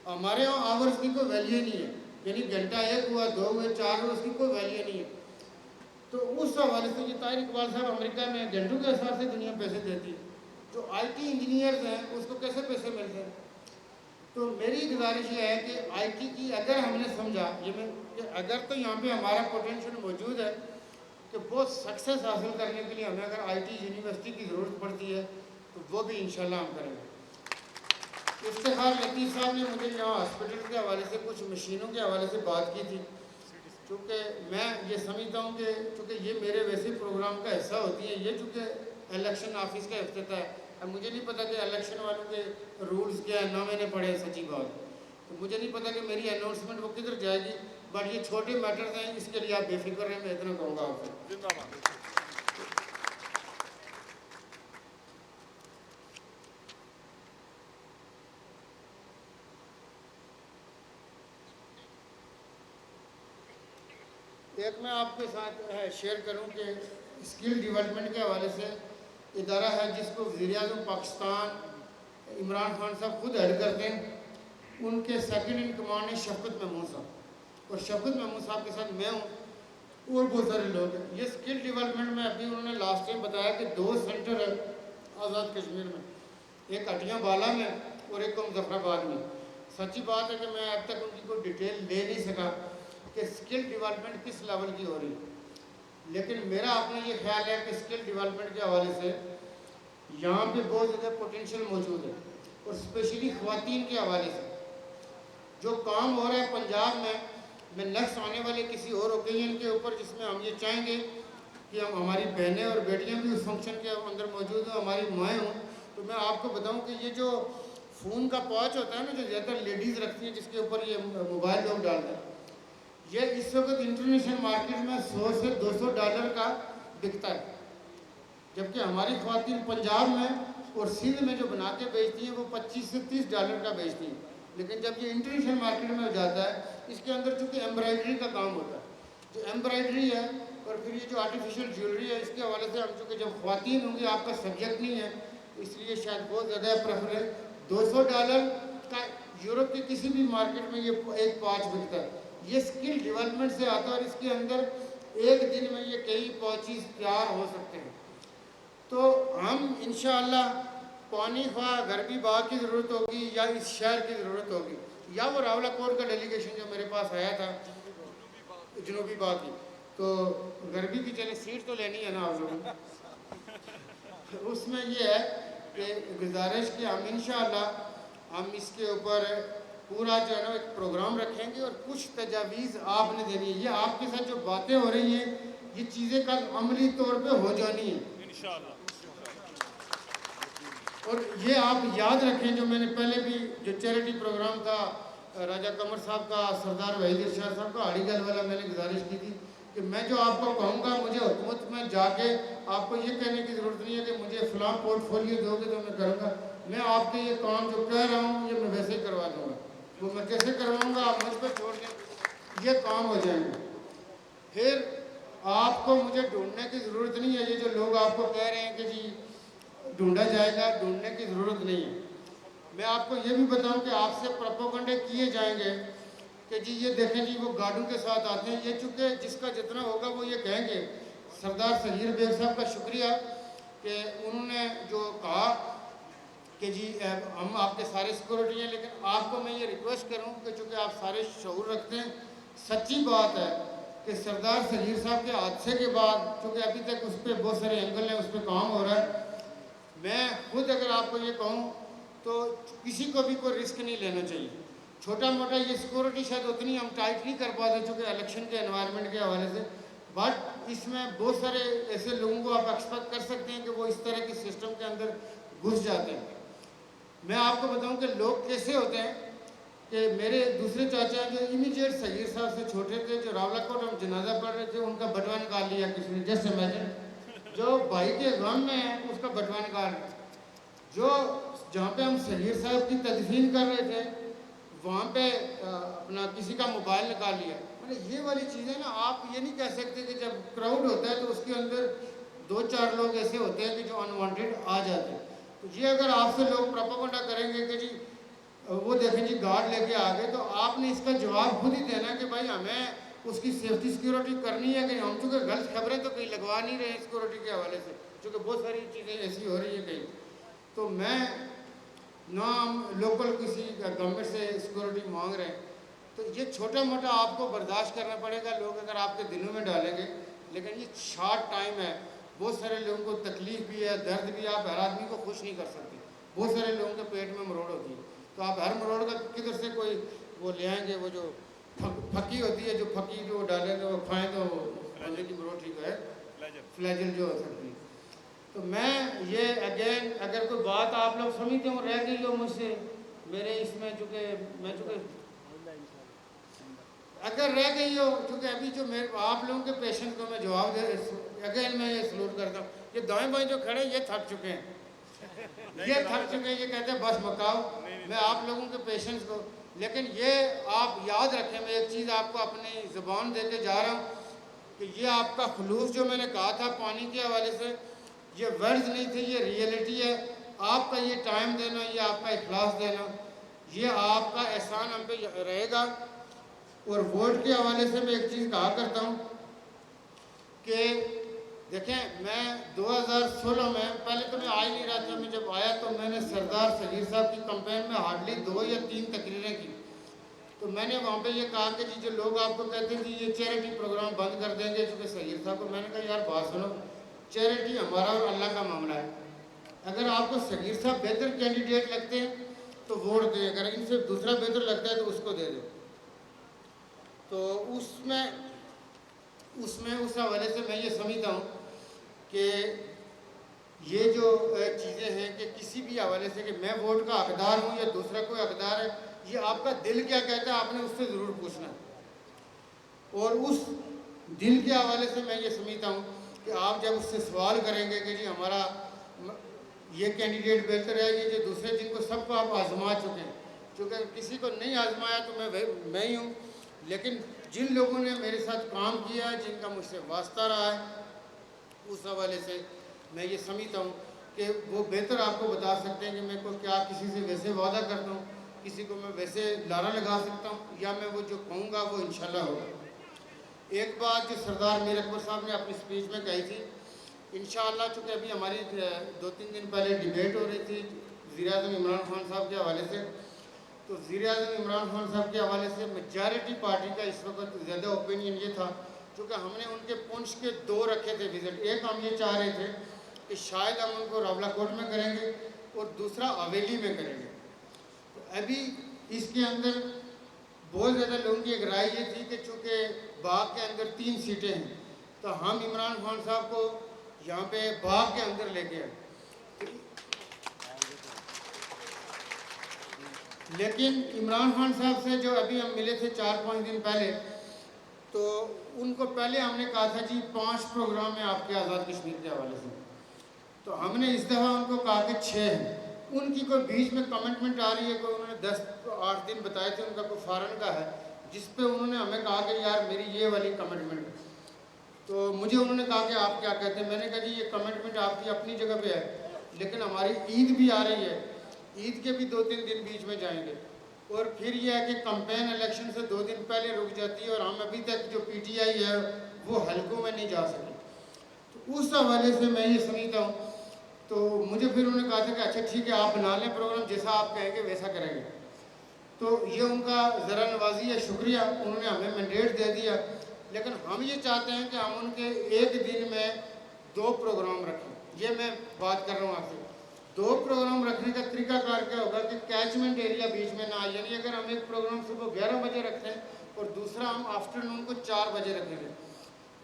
ہمارے یہاں آورز کی کوئی ویلیو نہیں ہے، یعنی گھنٹہ 1 ہوا 2 ہوئے 4 ہوئے، اس کی کوئی ویلیو نہیں ہے۔ تو اس حوالے سے یہ طاہر اقبال صاحب امریکہ میں گھنٹوں کے حساب سے دنیا پیسے دیتی ہے، جو آئی ٹی انجینئرز ہیں اس کو کیسے پیسے ملتے ہیں؟ تو میری گزارش یہ ہے کہ آئی ٹی کی اگر ہم نے سمجھا کہ اگر تو یہاں پہ ہمارا پوٹینشیل موجود ہے کہ بہت سکسیس حاصل کرنے کے لیے ہمیں اگر آئی ٹی یونیورسٹی کی ضرورت پڑتی ہے تو وہ بھی انشاءاللہ ہم کریں گے۔ افتخار لطیف صاحب نے مجھے یہاں ہاسپٹل کے حوالے سے کچھ مشینوں کے حوالے سے بات کی تھی، چونکہ میں یہ سمجھتا ہوں کہ چونکہ یہ میرے ویسے پروگرام کا حصہ ہوتی ہیں، یہ چونکہ الیکشن آفس کا افتتاح ہے، اب مجھے نہیں پتا کہ الیکشن والوں کے رولز کیا ہے، نہ میں نے پڑھے، سچی بات، تو مجھے نہیں پتا کہ میری اناؤنسمنٹ وہ کدھر جائے گی، بٹ یہ چھوٹے میٹرز ہیں، اس کے لیے آپ بے فکر رہیں، میں اتنا کہوں گا آپ سے۔ ایک میں آپ کے ساتھ شیئر کروں کہ اسکل ڈیولپمنٹ کے حوالے سے ادارہ ہے جس کو وزیر اعظم پاکستان عمران خان صاحب خود ہیڈ کرتے ہیں، ان کے سیکنڈ ان کمانڈ ہے شفقت محمود صاحب، اور شفقت محمود صاحب کے ساتھ میں ہوں اور بہت سارے لوگ ہیں۔ یہ اسکل ڈیولپمنٹ میں ابھی انہوں نے لاسٹ ٹائم بتایا کہ 2 سینٹر ہے آزاد کشمیر میں، ایک اٹیاں بالا میں اور ایک مظفر آباد میں۔ سچی بات ہے کہ میں اب تک ان کی کوئی ڈیٹیل لے نہیں سکا کہ اسکل ڈیولپمنٹ کس لیول کی ہو رہی ہے، لیکن میرا اپنا یہ خیال ہے کہ اسکل ڈیولپمنٹ کے حوالے سے یہاں پہ بہت زیادہ پوٹینشیل موجود ہے، اور اسپیشلی خواتین کے حوالے سے جو کام ہو رہا ہے پنجاب میں نیکسٹ آنے والے کسی اور اوکیزن کے اوپر جس میں ہم یہ چاہیں گے کہ ہماری بہنیں اور بیٹیاں بھی اس فنکشن کے اندر موجود ہوں، ہماری مائیں ہوں، تو میں آپ کو بتاؤں کہ یہ جو فون کا پاچ ہوتا ہے نا جو زیادہ لیڈیز رکھتی ہیں جس کے اوپر یہ موبائل لوگ ڈالتے ہیں, یہ اس وقت انٹرنیشنل مارکیٹ میں $100 سے $200 کا بکتا ہے, جبکہ ہماری خواتین پنجاب میں اور سندھ میں جو بنا کے بیچتی ہیں وہ $25 سے $30 کا بیچتی ہیں. لیکن جب یہ انٹرنیشنل مارکیٹ میں ہو جاتا ہے, اس کے اندر چونکہ ایمبرائڈری کا کام ہوتا ہے, جو ایمبرائڈری ہے اور پھر یہ جو آرٹیفیشیل جیولری ہے, اس کے حوالے سے ہم چونکہ جب خواتین ہوں گی آپ کا سبجیکٹ نہیں ہے, اس لیے شاید بہت زیادہ پریفر ہے. $200 کا یورپ کی کسی بھی مارکیٹ میں یہ ایک پاچ بکتا ہے. یہ اسکل ڈیولپمنٹ سے آتا ہے اور اس کے اندر ایک دن میں یہ کئی پاچیز تیار ہو سکتے ہیں. تو ہم انشاءاللہ پانی خواہ غربی باغ کی ضرورت ہوگی یا اس شہر کی ضرورت ہوگی یا وہ راولہ کوٹ کا ڈیلیگیشن جو میرے پاس آیا تھا جنوبی باغ کی, تو غربی کی چلے سیٹ تو لینی ہے نا آپ لوگوں, اس میں یہ ہے کہ گزارش کہ ہم انشاءاللہ ہم اس کے اوپر پورا جو ہے نا ایک پروگرام رکھیں گے اور کچھ تجاویز آپ نے دینی ہے. یہ آپ کے ساتھ جو باتیں ہو رہی ہیں یہ چیزیں کل عملی طور پہ ہو جانی ہیں انشاءاللہ. اور یہ آپ یاد رکھیں, جو میں نے پہلے بھی جو چیریٹی پروگرام تھا راجہ قمر صاحب کا, سردار وحید ارشاد صاحب کا, ہاڑی گل والا, میں نے گزارش کی تھی کہ میں جو آپ کو کہوں گا مجھے حکومت میں جا کے آپ کو یہ کہنے کی ضرورت نہیں ہے کہ مجھے فلاں پورٹ فولیو دو گے تو میں کروں گا. میں آپ کے یہ کام جو کہہ رہا ہوں یہ میں ویسے ہی کروا دوں گا, وہ میں کیسے کرواؤں گا آپ مجھ پہ چھوڑ دیں, یہ کام ہو جائیں گے. پھر آپ کو مجھے ڈھونڈنے کی ضرورت نہیں ہے. یہ جو لوگ آپ کو کہہ رہے ہیں کہ جی ڈھونڈا جائے گا, ڈھونڈنے کی ضرورت نہیں ہے. میں آپ کو یہ بھی بتاؤں کہ آپ سے پروپیگنڈے کیے جائیں گے کہ جی یہ دیکھیں جی وہ گاڑوں کے ساتھ آتے ہیں. یہ چونکہ جس کا جتنا ہوگا وہ یہ کہیں گے. سردار صغیر بیگ صاحب کا شکریہ کہ انہوں نے جو کہا کہ جی ہم آپ کے سارے سیکورٹی ہیں, لیکن آپ کو میں یہ ریکویسٹ کروں کہ چونکہ آپ سارے شعور رکھتے ہیں, سچی بات ہے کہ سردار صغیر صاحب کے حادثے کے بعد چونکہ ابھی تک اس پہ بہت سارے اینگل ہیں, اس پہ کام ہو رہا ہے. میں خود اگر آپ کو یہ کہوں تو کسی کو بھی کوئی رسک نہیں لینا چاہیے. چھوٹا موٹا یہ سیکورٹی شاید اتنی ہم ٹائٹ نہیں کر پاتے چونکہ الیکشن کے انوائرمنٹ کے حوالے سے, بٹ اس میں بہت سارے ایسے لوگوں کو آپ ایکسپیکٹ کر سکتے ہیں کہ وہ اس طرح کی سسٹم کے اندر گھس جاتے ہیں. میں آپ کو بتاؤں کہ لوگ کیسے ہوتے ہیں کہ میرے دوسرے چاچا ہیں جو امیجیٹ صغیر صاحب سے چھوٹے تھے, جو راولہ کوٹ ہم جنازہ پڑھ رہے تھے, ان کا بٹوا نکال لیا کسی نے. جسٹ امیجن, جو بھائی کے غم میں ہے اس کا بٹوا نکال لیا. جو جہاں پہ ہم صغیر صاحب کی تدفین کر رہے تھے وہاں پہ اپنا کسی کا موبائل نکال لیا. مطلب یہ والی چیزیں نا آپ یہ نہیں کہہ سکتے کہ جب کراؤڈ ہوتا ہے تو اس کے اندر 2-4 لوگ ایسے ہوتے ہیں کہ جو انوانٹیڈ آ جاتے ہیں. تو یہ اگر آپ سے لوگ پروپیگنڈا کریں گے کہ جی وہ دیکھیں جی گارڈ لے کے آگے, تو آپ نے اس کا جواب خود ہی دینا کہ بھائی ہمیں اس کی سیفٹی سیکورٹی کرنی ہے کہ ہم چونکہ غلط خبریں تو کہیں لگوا نہیں رہے ہیں سیکورٹی کے حوالے سے, چونکہ بہت ساری چیزیں ایسی ہو رہی ہیں کہیں. تو میں نہ ہم لوکل کسی گورنمنٹ سے سیکورٹی مانگ رہے ہیں, تو یہ چھوٹا موٹا آپ کو برداشت کرنا پڑے گا. لوگ اگر آپ کے دلوں میں ڈالیں گے, لیکن یہ شارٹ ٹائم ہے, بہت سارے لوگوں کو تکلیف بھی ہے, درد بھی ہے, آپ ہر آدمی کو خوش نہیں کر سکتے. بہت سارے لوگوں کے پیٹ میں مروڑ ہوتی ہے, تو آپ ہر مروڑ کا کدھر سے کوئی وہ لے آئیں گے. وہ جو پھکی ہوتی ہے, جو پھکی جو ڈالیں گے وہ کھائیں تو بندے کی مروڑ ٹھیک ہے, فلیجل جو ہو سکتی ہے. تو میں یہ اگین اگر کوئی بات آپ لوگ سمجھتے ہوں رہ گئی ہو مجھ سے میرے اس میں, چونکہ اگر رہ گئی ہو, چونکہ ابھی جو میرے آپ لوگوں کے پیشنٹ کو میں جواب دے اگین میں یہ سلوٹ کرتا ہوں. یہ دائیں بائیں جو کھڑے یہ تھک چکے ہیں, یہ تھک چکے ہیں, یہ کہتے ہیں بس مکاؤ. میں آپ لوگوں کے پیشنٹس کو, لیکن یہ آپ یاد رکھیں, میں ایک چیز آپ کو اپنی زبان دے کے جا رہا ہوں کہ یہ آپ کا خلوص جو میں نے کہا تھا پانی کے حوالے سے, یہ ورڈز نہیں تھے, یہ ریئلٹی ہے. آپ کا یہ ٹائم دینا, یہ آپ کا اخلاص دینا, یہ آپ کا احسان ہم پہ رہے گا. اور ووٹ کے حوالے سے میں ایک چیز کہا کرتا ہوں کہ دیکھیں میں 2016 میں پہلے تو میں آ ہی نہیں رہا تھا. میں جب آیا تو میں نے سردار صغیر صاحب کی کمپین میں ہارڈلی 2 یا 3 تقریریں کی. تو میں نے وہاں پہ یہ کہا کہ جی جو لوگ آپ کو کہتے ہیں یہ چیریٹی پروگرام بند کر دیں گے چونکہ صغیر صاحب کو, میں نے کہا یار بات سنو, چیریٹی ہمارا اور اللہ کا معاملہ ہے. اگر آپ کو صغیر صاحب بہتر کینڈیڈیٹ لگتے ہیں تو ووٹ دیں, اگر ان سے دوسرا بہتر لگتا ہے تو اس کو دے دیں. تو اس حوالے سے میں یہ سمجھتا ہوں کہ یہ جو چیزیں ہیں کہ کسی بھی حوالے سے کہ میں ووٹ کا حقدار ہوں یا دوسرا کوئی حقدار ہے، یہ آپ کا دل کیا کہتا ہے آپ نے اس سے ضرور پوچھنا ہے۔ اور اس دل کے حوالے سے میں یہ سمجھتا ہوں کہ آپ جب اس سے سوال کریں گے کہ جی ہمارا یہ کینڈیڈیٹ بہتر ہے، یہ جو دوسرے جن کو سب کو آپ آزما چکے ہیں، چونکہ کسی کو نہیں آزمایا تو میں ہی ہوں، لیکن جن لوگوں نے میرے ساتھ کام کیا ہے، جن کا مجھ سے واسطہ رہا ہے، اس حوالے سے میں یہ سمجھتا ہوں کہ وہ بہتر آپ کو بتا سکتے ہیں کہ میں کو کیا کسی سے ویسے وعدہ کرتا ہوں، کسی کو میں ویسے لارا لگا سکتا ہوں، یا میں وہ جو کہوں گا وہ انشاءاللہ ہوگا۔ ایک بات جو سردار میر اکبر صاحب نے اپنی سپیچ میں کہی تھی، انشاءاللہ چونکہ ابھی ہماری 2-3 دن پہلے ڈیبیٹ ہو رہی تھی وزیر اعظم عمران خان صاحب کے حوالے سے، تو وزیر اعظم عمران خان صاحب کے حوالے سے میجارٹی پارٹی کا اس وقت زیادہ اوپینین یہ تھا، چونکہ ہم نے ان کے پونچھ کے 2 رکھے تھے وزٹ، ایک ہم یہ چاہ رہے تھے کہ شاید ہم ان کو راولہ کوٹ میں کریں گے اور دوسرا حویلی میں کریں گے۔ تو ابھی اس کے اندر بہت زیادہ لوگوں کی ایک رائے یہ تھی کہ چونکہ باغ کے اندر 3 سیٹیں ہیں تو ہم عمران خان صاحب کو یہاں پہ باغ کے اندر لے کے آئے، لیکن عمران خان صاحب سے جو ابھی ہم ملے تھے 4-5 دن پہلے، تو ان کو پہلے ہم نے کہا تھا جی 5 پروگرام ہیں آپ کے آزاد کشمیر کے حوالے سے، تو ہم نے اس دفعہ ان کو کہا کہ 6 ہیں۔ ان کی کوئی بیچ میں کمنٹمنٹ آ رہی ہے، کوئی انہوں نے 10-8 دن بتائے تھے، ان کا کوئی فارن کا ہے، جس پہ انہوں نے ہمیں کہا کہ یار میری یہ والی کمنٹمنٹ ہے۔ تو مجھے انہوں نے کہا کہ آپ کیا کہتے ہیں، میں نے کہا جی یہ کمنٹمنٹ آپ کی اپنی جگہ پہ ہے، لیکن ہماری عید بھی آ رہی ہے، عید کے بھی 2-3 دن بیچ میں جائیں گے، اور پھر یہ ہے کہ کمپین الیکشن سے 2 دن پہلے رک جاتی ہے، اور ہم ابھی تک جو پی ٹی آئی ہے وہ حلقوں میں نہیں جا سکے۔ تو اس حوالے سے میں یہ سمجھتا ہوں، تو مجھے پھر انہوں نے کہا تھا کہ اچھا ٹھیک ہے آپ بنا لیں پروگرام، جیسا آپ کہیں گے ویسا کریں گے۔ تو یہ ان کا ذرا نوازی ہے، شکریہ، انہوں نے ہمیں مینڈیٹ دے دیا، لیکن ہم یہ چاہتے ہیں کہ ہم ان کے ایک دن میں 2 پروگرام رکھیں۔ یہ میں بات کر رہا ہوں آپ سے، 2 پروگرام رکھنے کا طریقہ کار کیا ہوگا کہ کیچمنٹ ایریا بیچ میں نہ آئے، یعنی اگر ہم ایک پروگرام صبح 11 بجے رکھتے ہیں اور دوسرا ہم آفٹرنون کو 4 بجے رکھیں گے،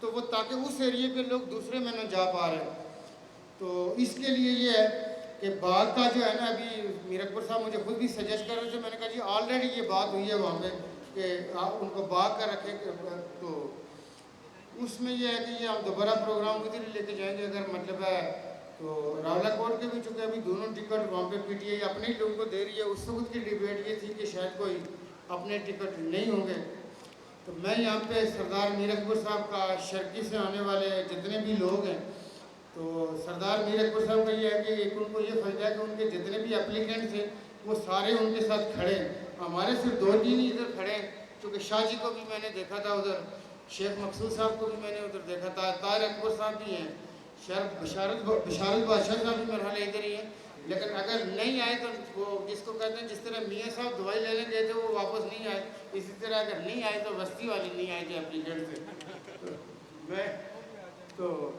تو وہ تاکہ اس ایریے پہ لوگ دوسرے میں نہ جا پا رہے ہیں۔ تو اس کے لیے یہ ہے کہ باغ کا جو ہے نا، ابھی میر اکبر صاحب مجھے خود بھی سجیسٹ کر رہے تھے، میں نے کہا جی آلریڈی یہ بات ہوئی ہے وہاں پہ کہ آپ ان کو باغ کا رکھیں، تو اس میں یہ ہے کہ یہ ہم دوبارہ پروگرام ادھر ہی لے کے جائیں گے اگر مطلب ہے تو۔ راولہ کوٹ کے بھی چونکہ ابھی دونوں ٹکٹ وہاں پہ پی ٹی آئی اپنے ہی لوگوں کو دے رہی ہے، اس وقت کی ڈیبیٹ یہ تھی کہ شاید کوئی اپنے ٹکٹ نہیں ہوں گے۔ تو میں یہاں پہ سردار میر اکبر صاحب کا شرکی سے آنے والے جتنے بھی لوگ ہیں، تو سردار میر اکبر صاحب کا یہ ہے کہ ایک ان کو یہ فائدہ ہے کہ ان کے جتنے بھی اپلیکنٹ تھے وہ سارے ان کے ساتھ کھڑے ہیں، ہمارے صرف 2-3 ہی ادھر کھڑے ہیں، چونکہ شاہ جی کو بھی میں نے دیکھا تھا ادھر، شیخ مقصود صاحب کو بھی میں نے ادھر دیکھا تھا، طاہر اکبر صاحب بھی ہیں، بشارت بادشاہ صاحب بھی مرحلہ ادھر ہی ہیں، لیکن اگر نہیں آئے تو وہ جس کو کہتے ہیں جس طرح میاں صاحب دوائی لینے گئے تھے وہ واپس نہیں آئے، اسی طرح اگر نہیں آئے تو بستی والی نہیں آئے تھے اپلیکنٹ سے، میں تو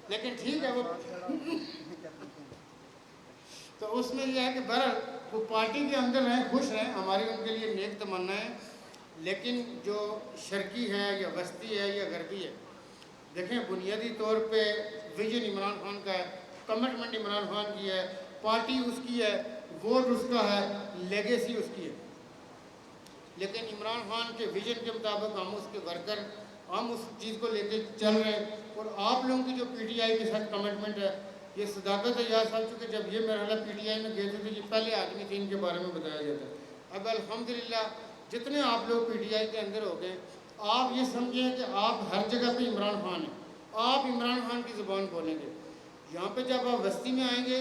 لیکن ٹھیک ہے وہ تو اس میں یہ ہے کہ بہرحال وہ پارٹی کے اندر رہیں، خوش رہیں، ہماری ان کے لیے نیک تمنائیں، لیکن جو شرقی ہے یا وسطی ہے یا غربی ہے، دیکھیں بنیادی طور پہ ویژن عمران خان کا ہے، کمٹمنٹ عمران خان کی ہے، پارٹی اس کی ہے، ووٹ اس کا ہے، لیگیسی اس کی ہے، لیکن عمران خان کے ویژن کے مطابق ہم اس کے ورکر، ہم اس چیز کو لے کے چل رہے ہیں، اور آپ لوگوں کی جو پی ٹی آئی کے ساتھ کمٹمنٹ ہے، یہ صداقت ہے یاد صاحب، چونکہ جب یہ مرحلہ پی ٹی آئی میں گئے تھے تو یہ پہلے آدمی تھے ان کے بارے میں بتایا جاتا ہے۔ اب الحمدللہ جتنے آپ لوگ پی ٹی آئی کے اندر ہو گئے، آپ یہ سمجھیں کہ آپ ہر جگہ پہ عمران خان ہیں، آپ عمران خان کی زبان بولیں گے۔ یہاں پہ جب آپ وسطی میں آئیں گے،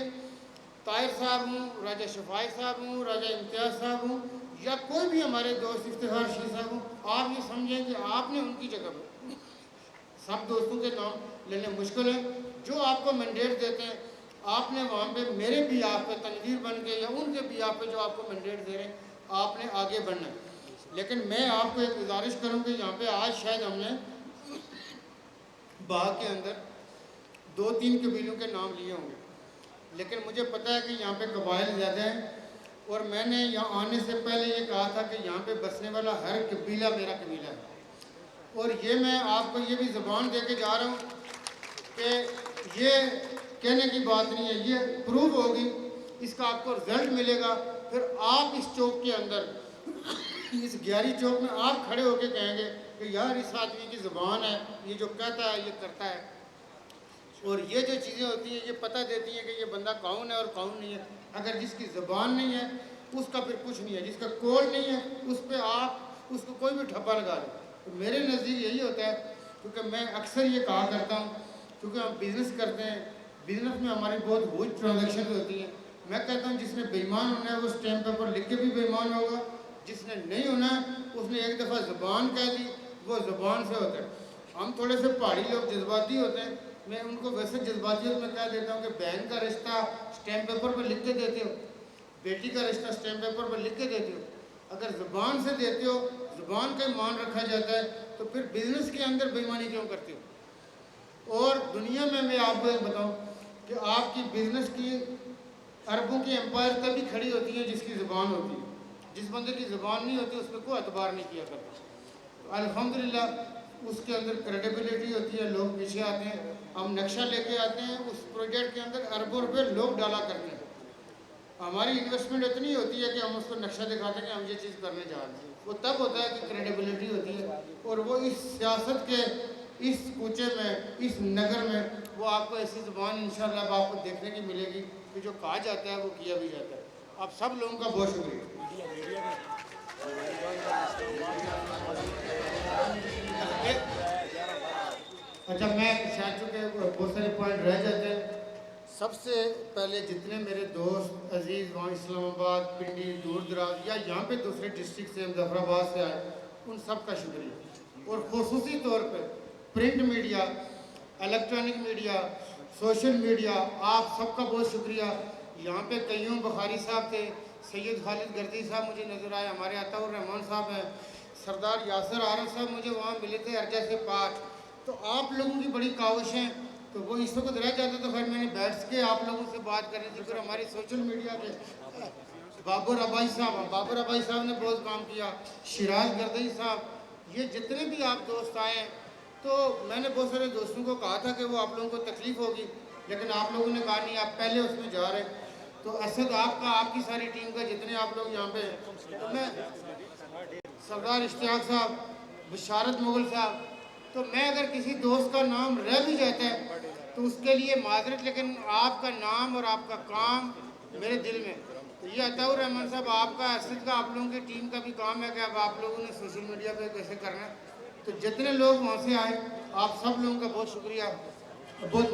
طاہر صاحب ہوں، راجہ شفائی صاحب ہوں، راجہ امتیاز صاحب ہوں، یا کوئی بھی ہمارے دوست افتخار شیخ صاحب ہوں، آپ یہ سمجھیں کہ آپ نے ان کی جگہ پہ، سب دوستوں کے نام لینے مشکل ہے، جو آپ کو مینڈیٹ دیتے ہیں آپ نے وہاں پہ میرے بھی آپ پہ تنویر بن کے یا ان کے بھی آپ پہ جو آپ کو مینڈیٹ دے رہے ہیں آپ نے آگے بڑھنا ہے۔ لیکن میں آپ کو ایک گزارش کروں کہ یہاں پہ آج شاید ہم نے باغ کے اندر 2-3 قبیلوں کے نام لیے ہوں گے، لیکن مجھے پتہ ہے کہ یہاں پہ قبائل زیادہ ہیں، اور میں نے یہاں آنے سے پہلے یہ کہا تھا کہ یہاں پہ بسنے والا ہر قبیلہ میرا قبیلہ ہے، اور یہ میں آپ کو یہ بھی زبان دے کے جا رہا ہوں کہ یہ کہنے کی بات نہیں ہے، یہ پروو ہوگی، اس کا آپ کو رزلٹ ملے گا. پھر آپ اس چوک کے اندر اس گیاری چوک میں آپ کھڑے ہو کے کہیں گے کہ یار اس آدمی کی زبان ہے، یہ جو کہتا ہے یہ کرتا ہے. اور یہ جو چیزیں ہوتی ہیں یہ پتہ دیتی ہیں کہ یہ بندہ کون ہے اور کون نہیں ہے. اگر جس کی زبان نہیں ہے اس کا پھر کچھ نہیں ہے، جس کا کول نہیں ہے اس پہ آپ اس کو کوئی بھی ٹھپا لگا دیں. تو میرے نزدیک یہی ہوتا ہے، کیونکہ میں اکثر یہ کہا کرتا ہوں، کیونکہ ہم بزنس کرتے ہیں، بزنس میں ہماری بہت ہوئی ٹرانزیکشن ہوتی ہیں. میں کہتا ہوں جس نے بے ایمان ہونا ہے وہ اسٹیمپ پیپر لکھ کے بھی بے ایمان ہوگا، جس نے نہیں ہونا ہے اس نے ایک دفعہ زبان کہہ دی وہ زبان سے ہوتا ہے. ہم تھوڑے سے پہاڑی لوگ جذباتی ہوتے ہیں، میں ان کو ویسے جذباتیت میں کہہ دیتا ہوں کہ بہن کا رشتہ اسٹیمپ پیپر پہ لکھ کے دیتے ہو، بیٹی کا رشتہ اسٹیمپ پیپر پہ لکھ کے دیتے ہو. اگر زبان سے دیتے ہو، زبان کا مان رکھا جاتا ہے، تو پھر بزنس کے اندر بے ایمانی کیوں کرتے ہو؟ اور دنیا میں آپ کو ایک بتاؤں کہ آپ کی بزنس کی اربوں کی امپائر تبھی کھڑی ہوتی ہے جس کی زبان ہوتی ہے. جس بندے کی زبان نہیں ہوتی اس پہ کوئی اعتبار نہیں کیا کرتا. تو الحمدللہ اس کے اندر کریڈیبلٹی ہوتی ہے، لوگ پیچھے آتے ہیں. ہم نقشہ لے کے آتے ہیں، اس پروجیکٹ کے اندر اربوں روپے لوگ ڈالا کرتے ہیں. ہماری انویسٹمنٹ اتنی ہوتی ہے کہ ہم اس کو نقشہ دکھاتے ہیں کہ ہم یہ چیز کرنے جا رہے ہیں. وہ تب ہوتا ہے کہ کریڈیبلٹی ہوتی ہے، اور وہ اس سیاست کے اس کوچے میں، اس نگر میں وہ آپ کو ایسی زبان انشاءاللہ اب آپ کو دیکھنے کی ملے گی کہ جو کہا جاتا ہے وہ کیا بھی جاتا ہے. آپ سب لوگوں کا بہت شکریہ. اچھا، میں شاید چونکہ بہت سارے پوائنٹ رہ جاتے ہیں. سب سے پہلے جتنے میرے دوست عزیز وہاں اسلام آباد، پنڈی، دور دراز یا یہاں پہ دوسرے ڈسٹرکٹ سے مظفر آباد سے آئے، ان سب کا شکریہ. اور خصوصی طور پہ print media, electronic media, social media, آپ سب کا بہت شکریہ. یہاں پہ قیوم بخاری صاحب تھے، سید خالد گردی صاحب مجھے نظر آئے، ہمارے عطا الرحمان صاحب ہیں، سردار یاسر عارف صاحب مجھے وہاں ملے تھے ارجہ سے پاٹ. تو آپ لوگوں کی بڑی کاوشیں، تو وہ اس وقت رہ جاتا تو پھر میں نے بیٹھ کے آپ لوگوں سے بات کرنی تھی. پھر ہماری سوشل میڈیا پہ بابر ابائی صاحب نے بہت کام کیا، شیراز گردی صاحب، یہ جتنے بھی آپ دوست آئے ہیں. تو میں نے بہت سارے دوستوں کو کہا تھا کہ وہ آپ لوگوں کو تکلیف ہوگی، لیکن آپ لوگوں نے کہا نہیں آپ پہلے اس میں جا رہے. تو اسد آپ کا، آپ کی ساری ٹیم کا، جتنے آپ لوگ یہاں پہ ہیں، تو میں سردار اشتیاق صاحب، بشارت مغل صاحب، تو میں اگر کسی دوست کا نام رہ بھی جاتا ہے تو اس کے لیے معذرت، لیکن آپ کا نام اور آپ کا کام میرے دل میں. تو یہ عطا الرحمان صاحب آپ کا، اسد کا، آپ لوگوں کی ٹیم کا بھی کام ہے کہ اب آپ لوگوں نے سوشل میڈیا پہ کیسے کرنا ہے. تو جتنے لوگ وہاں سے آئے آپ سب لوگوں کا بہت شکریہ. بہت